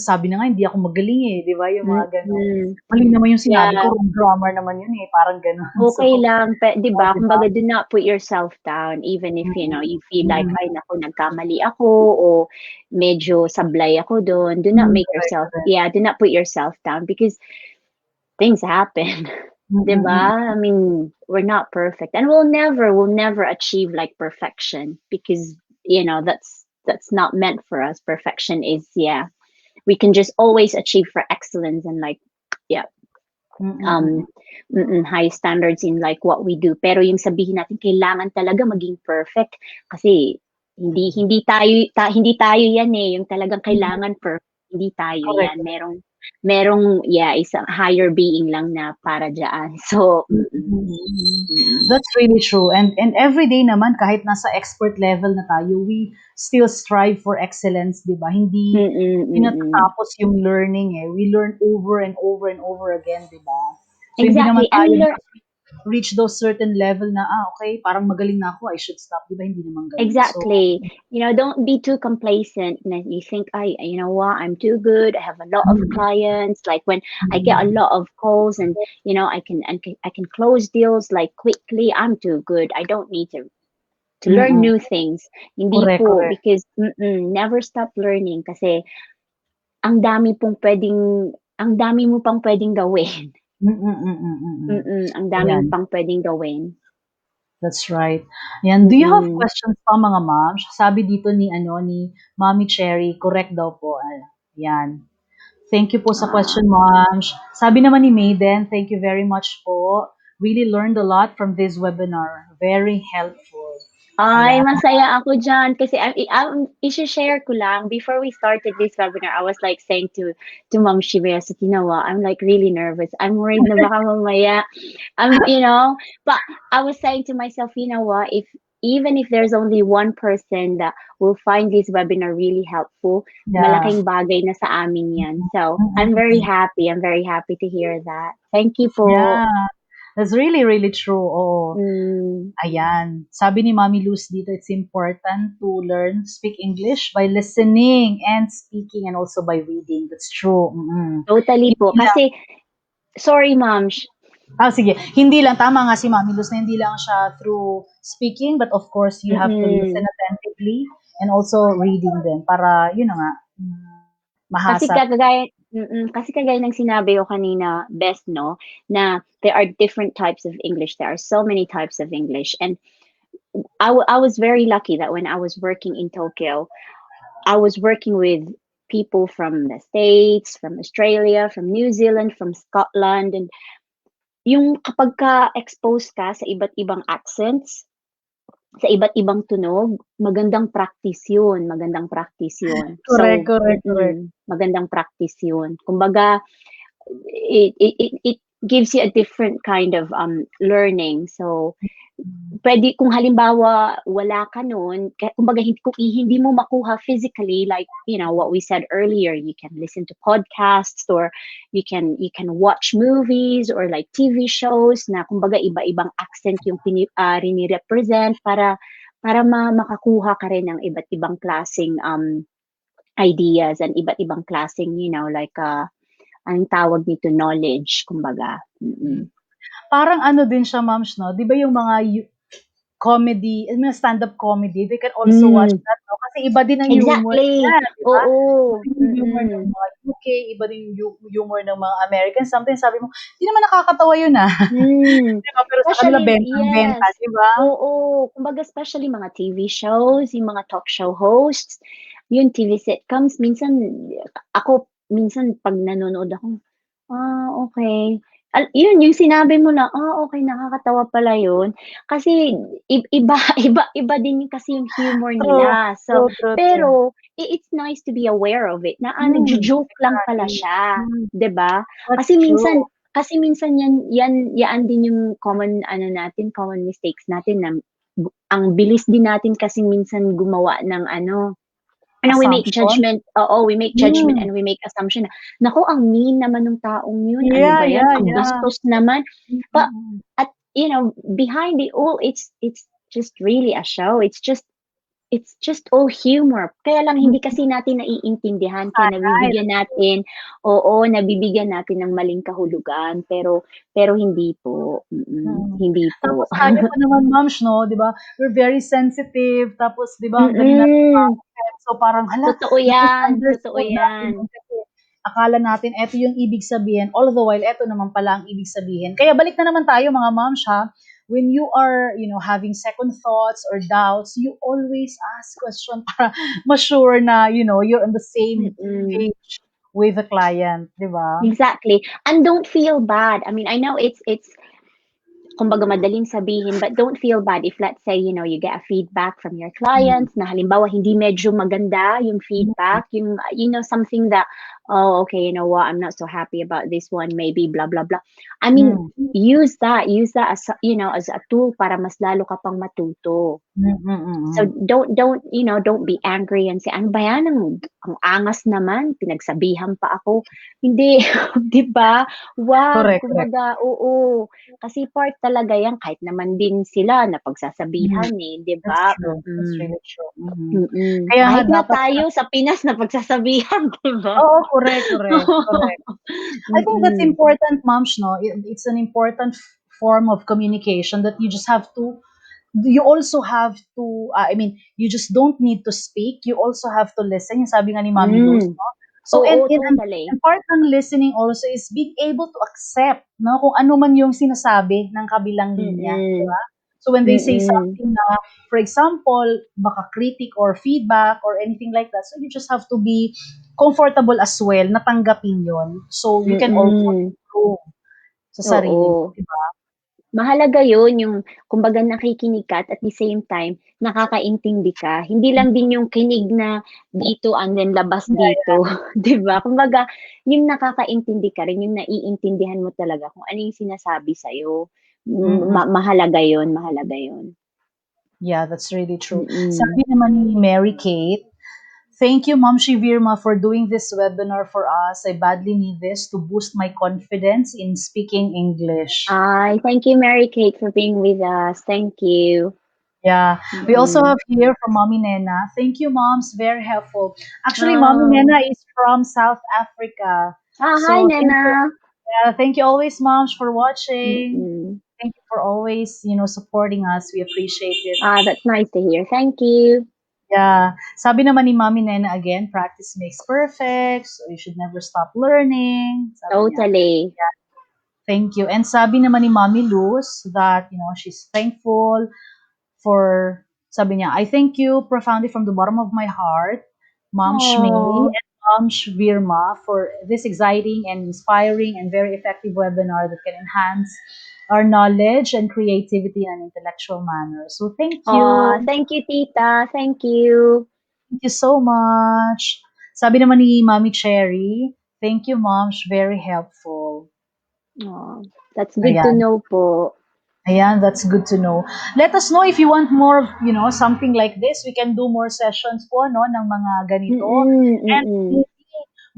sabi na nga, hindi ako magaling eh, di ba? Yung mga ganun. Mali naman yung sinabi ko, Yeah. wrong grammar naman yun eh, parang ganun. Okay So, lang, di di ba? ba? Kumbaga, do not put yourself down, even if, you feel like, ay, naku, nagkamali ako, o medyo sablay ako doon. Do not make yourself, do not put yourself down, because things happen. Di ba? I mean, we're not perfect, and we'll never achieve like perfection, because that's not meant for us. Perfection is, we can just always achieve for excellence, and like, yeah, high standards in like what we do. Pero yung sabihin natin kailangan talaga maging perfect, kasi hindi tayo yan eh, yung talagang kailangan perfect. Hindi tayo Correct. yan. Merong isang higher being lang na para diyan. So, That's really true. And every day naman, kahit nasa expert level na tayo, we still strive for excellence, di ba? Hindi natatapos yung learning eh. We learn over and over and over again, di ba? So, hindi naman exactly. tayo reach those certain level na, okay, parang magaling na ako, I should stop, di ba? Hindi naman ganun. Exactly. Don't be too complacent. And you think, you know what, I'm too good. I have a lot of clients. Like when I get a lot of calls, and I can close deals like quickly. I'm too good. I don't need to learn new things. Hindi Correct, po, correct. because never stop learning, kasi ang dami mo pang pwedeng gawin. Ang dami mo Ayan. pang pwedeng gawin. That's right. Yan. Do you have questions pa, mga ma'am? Sabi dito ni Mommy Cherry, correct daw po. Yan. Thank you po sa question, ma'am. Sabi naman ni Maiden, thank you very much po. Really learned a lot from this webinar. Very helpful. Ay, Ayan. masaya ako dyan. Kasi i-share ko lang, before we started this webinar, I was like saying to Ma'am Shivea, so Tinawa, I'm like really nervous. I'm worried na baka mamaya. But I was saying to myself, even if there's only one person that will find this webinar really helpful, malaking bagay na sa amin yan. So, I'm very happy. I'm very happy to hear that. Thank you po. Yeah. That's really, really true. Oh. Ayan. Sabi ni Mami Luz dito, it's important to learn to speak English by listening and speaking, and also by reading. That's true. Totally po. Kasi, sorry, ma'am. Sige. Hindi lang, tama nga si Mami Luz na hindi lang siya through speaking, but of course, you have to listen attentively and also reading din para, yun na nga, mahasa. Kasi kagaya ng sinabi ko kanina, Beth, no, na there are different types of English. There are so many types of English. And I was very lucky that when I was working in Tokyo, I was working with people from the States, from Australia, from New Zealand, from Scotland. And yung kapag ka-expose ka sa iba't ibang accents, sa iba't ibang tunog, magandang practice yun. Correct. Magandang practice yun. Kumbaga, it gives you a different kind of learning. So, pwede, kung halimbawa wala ka nun, kumbaga kung hindi mo makuha physically, like what we said earlier, you can listen to podcasts, or you can watch movies or like TV shows na kumbaga iba-ibang accent yung rini-represent para makakuha ka rin ng iba't ibang klaseng ideas and iba't ibang klaseng like anong tawag nito, knowledge, kumbaga. Parang ano din siya, ma'am, no? Di ba yung mga comedy, stand-up comedy, they can also watch that, no? Kasi iba din ang humor nila, di ba? Oo. Yung humor ng mga UK, iba din yung humor ng mga Americans. Sometimes sabi mo, hindi naman nakakatawa yun, Diba? Pero sa kanila, benta, di ba? Oo. Kumbaga, especially mga TV shows, yung mga talk show hosts, yung TV sitcoms, minsan, ako minsan 'pag nanonood ako, okey. Yun yung sinabi mo na, okey nakakatawa pala yun. Kasi iba iba din kasi yung humor True, nila. So, true, true, true. pero it's nice to be aware of it na, nagjo-joke lang pala Exactly. siya, 'di ba? That's Kasi true. minsan kasi minsan yaan din yung common ano natin, common mistakes natin na ang bilis din natin kasi minsan gumawa ng ano, we make Assumption. judgment, oo, we make judgment Hmm. and we make assumption na, "Naku, ang mean naman nung taong yun, ano Yeah, ba yan, yeah, ang yeah. bastos naman." But Mm. at behind it all, it's just really a show. It's just all humor. Kaya lang hindi Mm. kasi natin naiintindihan kaya Sanay, that's true. nabibigyan natin ng maling kahulugan pero hindi po, Mm. hindi Tapos po. tayo pa naman moms 'no, 'di ba, we're very sensitive tapos 'di ba ang dali nating Mm, ma-offend. So parang, hala, totoo na-misunderstood natin yan. yun kasi akala natin eto yung ibig sabihin, all the while eto naman pala ang ibig sabihin. Kaya balik na naman tayo mga moms ha, when you are, having second thoughts or doubts, you always ask question para ma-sure na, you're on the same Mm. page with the client, 'di ba? Exactly, and don't feel bad. I mean, I know it's kumbaga madaling sabihin, but don't feel bad if let's say, you get a feedback from your Mm. clients na halimbawa hindi medyo maganda yung Mm. feedback, yung, something that, "Oh, okay, you know what, I'm not so happy about this one, maybe blah, blah, blah." I mean, Hmm. use that as, as a tool para mas lalo ka pang matuto. Mm, So mm. don't be angry and say, "Ano ba 'yan, ang angas naman, pinagsabihan pa ako." Hindi, 'di ba? Wag, Correct, correct. kumbaga oo, kasi part talaga 'yan kahit naman din sila Mm, napagsasabihan, 'di that's ba? true, that's really true, Kaya nga Kahit nga dapat tayo sa Pinas napagsasabihan, 'di ba? oo, correct, correct, correct. I think that's Mm, important, moms, 'no? It's an important form of communication that you also have to, I mean, you just don't need to speak, you also have to listen, yung sabi nga ni Mommy Luz, hmm. 'no? So, Oo, and totally. part ng listening also is being able to accept, 'no, kung ano man yung sinasabi ng kabilang linya, 'di Mm, ba? So, when they say mm, something na, for example, baka critic or feedback or anything like that, so you just have to be comfortable as well na tanggapin yun. So, you can also mm. improve sa sarili mo, Oo. 'di ba? Mahalaga yun yung kumbaga nakikinig ka at the same time nakakaintindi ka. Hindi lang din yung kinig na dito and then labas Yeah, dito, yeah. 'di ba? Kumbaga yung nakakaintindi ka rin, yung naiintindihan mo talaga kung ano yung sinasabi sa'yo. Mm. Mahalaga yun, mahalaga yun. Yeah, that's really true. Mm. Sabi naman ni Mary Kate, "Thank you, Ma'am Virma, for doing this webinar for us. I badly need this to boost my confidence in speaking English." Thank you, Mary Kate, for being with us. Thank you. Yeah. We also Mm. have here from Mommy Nena. "Thank you, moms. Very helpful." Actually, Mommy Oh. Nena is from South Africa. Hi, So thank Nena. you. Yeah, thank you always, moms, for watching. Mm. Thank you for always, supporting us. We appreciate it. That's nice to hear. Thank you. Yeah. Sabi naman ni Mommy Nena again, practice makes perfect. So you should never stop learning. Sabi niya. Totally. Yeah. Thank you. And sabi naman ni Mommy Luz that, she's thankful for, sabi niya, "I thank you profoundly from the bottom of my heart, Mom Shmei Oh. and Mom Virma, for this exciting and inspiring and very effective webinar that can enhance our knowledge and creativity in an intellectual manner." So thank Oh, you. thank you, tita. Thank you. Thank you so much. Sabi naman ni Mommy Cherry, "Thank you, Moms. Very helpful." Oh, that's good to Ayan. know po. Ayan, that's good to know. Let us know if you want more, something like this. We can do more sessions po, no, ng mga ganito. Mm, And mm. maybe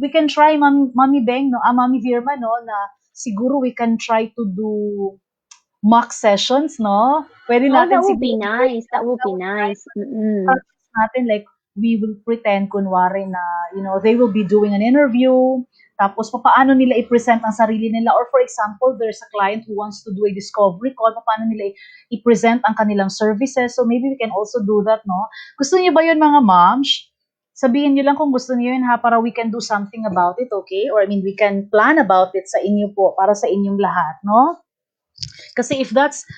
we can try, Mami Beng, no, Mami Virma, no, na siguro we can try to do mock sessions, no? Pwede Oh, natin that would be siguro gawin nice. yan. That would That be would be nice. nice. Mm. Practice natin, like, we will pretend, kunwari na, they will be doing an interview, tapos paano nila i-present ang sarili nila, or for example, there's a client who wants to do a discovery call, paano nila i-present ang kanilang services, so maybe we can also do that, no? Gusto niyo ba yun, mga moms? Sabihin niyo lang kung gusto niyo yun, ha, para we can do something about it, okay? Or I mean, we can plan about it sa inyo po, para sa inyong lahat, no? Kasi if that's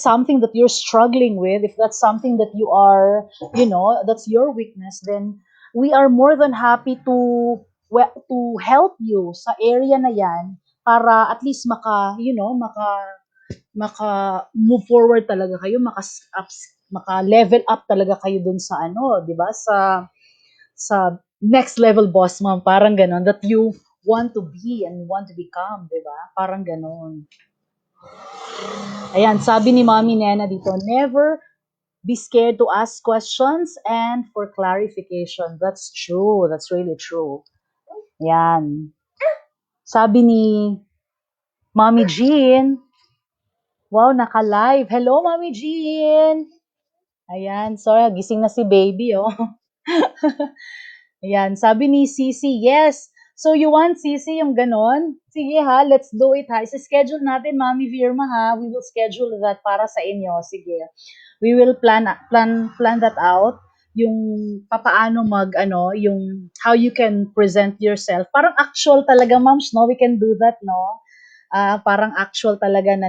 something that you're struggling with, if that's something that that's your weakness, then we are more than happy to to help you sa area na yan para at least maka move forward talaga kayo, maka level up talaga kayo dun sa ano, 'di ba? Sa next level boss ma'am, parang ganon, that you want to be and want to become, 'di ba? Parang ganon. Ayan, sabi ni Mommy Nena dito, never be scared to ask questions and for clarification. That's true. That's really true. Yan. Sabi ni Mommy Jean, wow, naka-live. Hello, Mommy Jean. Ayan, sorry, gising na si baby, oh. Ayan, sabi ni Sisi, yes. So you want Sisi yung ganon? Sige ha, let's do it ha. Isa-schedule natin, Mami Virma ha. We will schedule that para sa inyo. Sige. We will plan that out. Yung papaano yung how you can present yourself. Parang actual talaga, moms, no? We can do that, no? Parang actual talaga na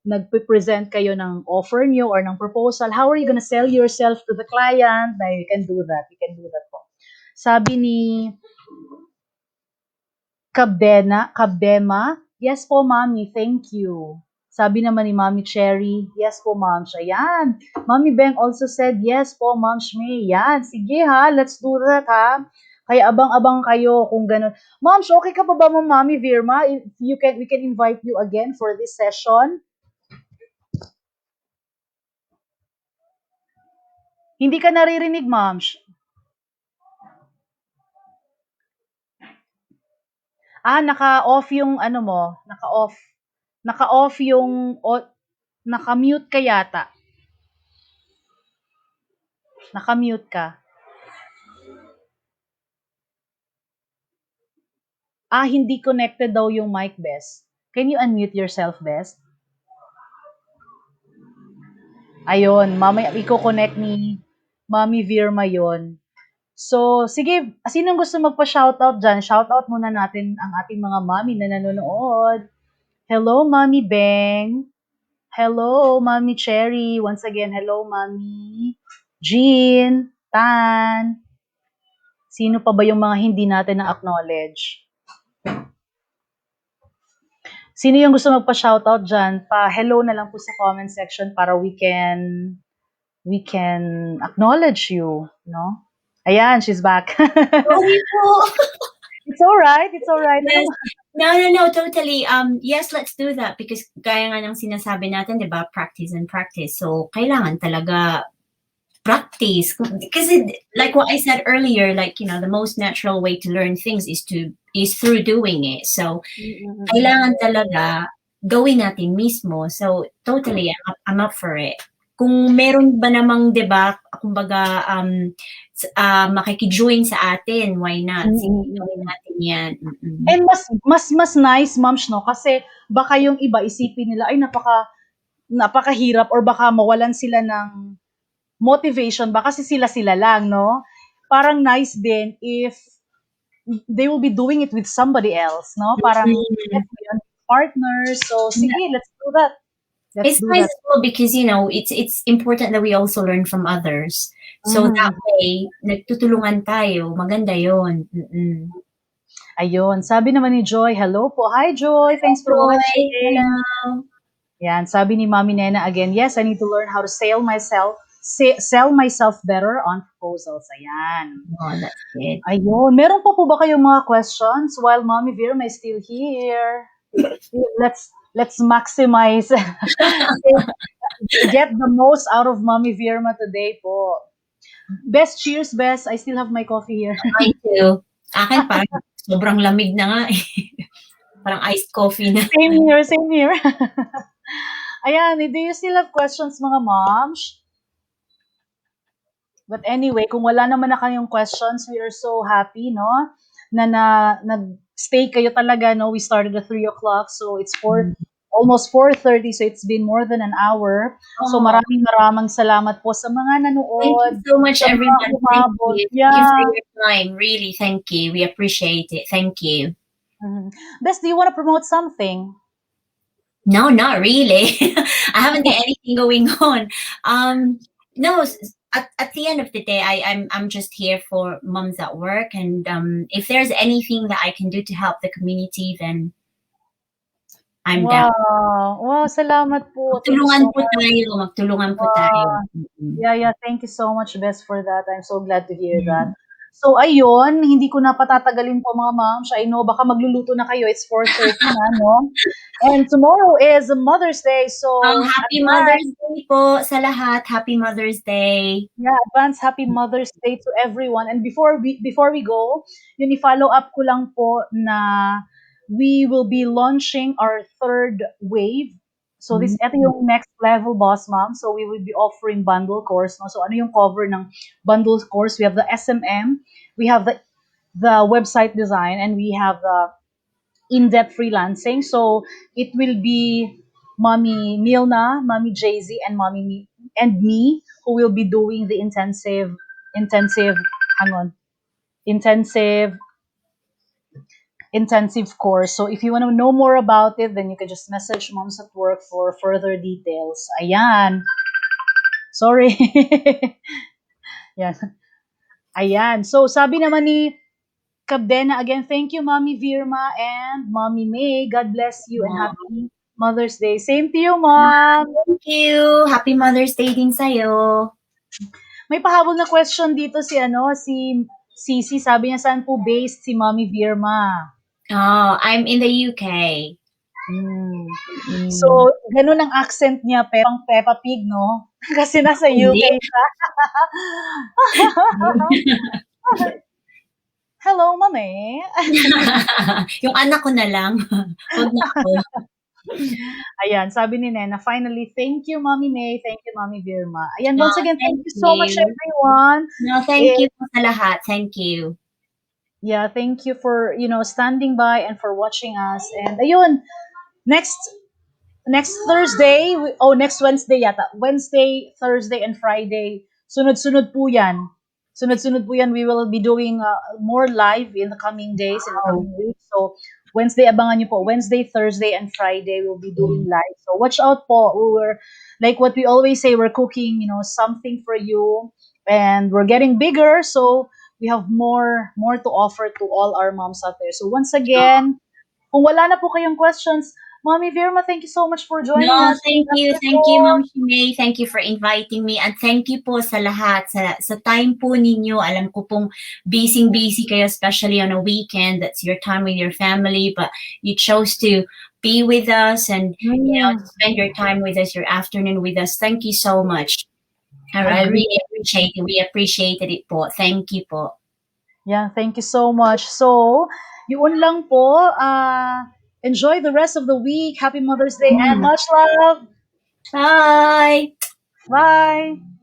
nagpe-present kayo ng offer nyo or ng proposal. How are you gonna sell yourself to the client? Na you can do that. You can do that po. Sabi ni Kabdema, yes po, Mami, thank you. Sabi naman ni Mami Cherry, yes po, Ma'am. Ayan. Mami Beng also said, yes po, Ma'am May. Yan. Sige ha, let's do that ha. Kaya abang-abang kayo kung gano'n. Ma'am, okay ka pa ba mo, Mami Virma? We can invite you again for this session. Hindi ka naririnig, Ma'am. Naka-off yung ano mo, naka-off. Naka-off yung, naka-mute ka yata. Naka-mute ka. Hindi connected daw yung mic, Best. Can you unmute yourself, Best? Ayun, mamaya i-connect ni Mami Virma yon. So, sige, sinong gusto magpa-shoutout dyan? Shoutout muna natin ang ating mga mami na nanonood. Hello, Mami Beng. Hello, Mami Cherry. Once again, hello, Mami Jean, Tan. Sino pa ba yung mga hindi natin na-acknowledge? Sino yung gusto magpa-shoutout dyan? Pa-hello na lang po sa comment section para we can acknowledge you, no? Ayan, she's back. Sorry po. It's alright. It's alright. Yes. No, totally. Yes, let's do that because gaya nga ng sinasabi natin, 'di ba? Practice and practice. So, kailangan talaga practice. Kasi like what I said earlier, like, the most natural way to learn things is through doing it. So, kailangan talaga gawin natin mismo. So, totally, I'm up for it. Kung meron ba namang, 'di ba, kumbaga makikijoin sa atin, why not? Gawin natin 'yan. And mas nice, moms, no? Kasi baka yung iba isipin nila ay napakahirap or baka mawalan sila ng motivation baka kasi sila lang, no? Parang nice din if they will be doing it with somebody else, no? Parang partners. So sige, let's do that. It's nice as well because it's important that we also learn from others. So that way, nagtutulungan tayo. Maganda 'yon. Ayun, sabi naman ni Joy, hello po. Hi Joy, thanks for watching. Hello. Yan, sabi ni Mami Nena again, yes, I need to learn how to sell myself better on proposals. Ayan. Oh, that's it. Ayun, meron pa po ba kayong mga questions while Mami Virma is still here? Let's maximize, get the most out of Mami Virma today po. Best, cheers, Best. I still have my coffee here. I too. Akin parang sobrang lamig na nga eh. Parang iced coffee na. Same here. Ayan, do you still have questions, mga moms? But anyway, kung wala naman na kayong questions, we are so happy, no? Na nag-stay kayo talaga, no? We started at 3 o'clock, so it's almost 4:30, so it's been more than an hour. So maraming salamat po sa mga nanood. Thank you so much, everyone. Thank you for your time. Really, thank you. We appreciate it. Thank you. Best, do you want to promote something? No, not really. I haven't got anything going on. No, at the end of the day, I'm just here for moms at work, and if there's anything that I can do to help the community, then I'm down. Wow, salamat po. Thank you Magtulungan so po much. tayo, magtulungan po tayo. Yeah, thank you so much, Bess, for that. I'm so glad to hear that. So, ayun, hindi ko na patatagalin po mga moms. I know, baka magluluto na kayo. It's 4:30 na, no? And tomorrow is Mother's Day, so Happy Mother's Day po sa lahat. Happy Mother's Day. yeah, advance happy Mother's Day to everyone. And before we go, yun i-follow up ko lang po na we will be launching our third wave. So ito yung next level, boss mom. So we will be offering bundle course, no? So ano yung cover ng bundle course? We have the SMM, we have the website design, and we have the in-depth freelancing. So it will be Mommy Milna, Mommy Jay-Z, and and me who will be doing the hang on, intensive intensive course. So if you want to know more about it, then you can just message Moms at Work for further details. Ayan. Sorry. Yan. Ayan. So sabi naman ni Kabdena, again, thank you, Mommy Virma and Mommy May. God bless you and happy Mother's Day. Same to you, Mom. Thank you. Happy Mother's Day din sa'yo. May pahabol na question dito si Cici. Sabi niya, saan po based si Mommy Virma? Oh, I'm in the UK. So, ganun ang accent niya, pang Peppa Pig, no? Kasi nasa UK siya. Hello, Mami. Yung anak ko na lang. Huwag na ako. Ayan, sabi ni Nena, finally, thank you, Mommy May. Thank you, Mommy Virma. Ayan, once again, thank you so much, everyone. No, thank you po sa lahat. Thank you. Yeah, thank you for, standing by and for watching us. And ayun, next Thursday, next Wednesday yata. Wednesday, Thursday, and Friday. Sunod-sunod po yan. We will be doing more live in the coming days and coming weeks. So, Wednesday, abangan niyo po. Wednesday, Thursday, and Friday, we'll be doing live. So, watch out po. We're, like what we always say, we're cooking, something for you. And we're getting bigger. So, we have more to offer to all our moms out there. So, once again, kung wala na po kayong questions, Mommy Virma, thank you so much for joining us. Thank you. Thank you, Ma'am May. Thank you for inviting me. And thank you po sa lahat. Sa time po ninyo, alam ko pong busy kayo, especially on a weekend. That's your time with your family. But you chose to be with us and spend your time with us, your afternoon with us. Thank you so much. I really appreciate it. We appreciated it po. Thank you po. Yeah, thank you so much. So, yun lang po. Enjoy the rest of the week. Happy Mother's Day and much love. Bye. Bye.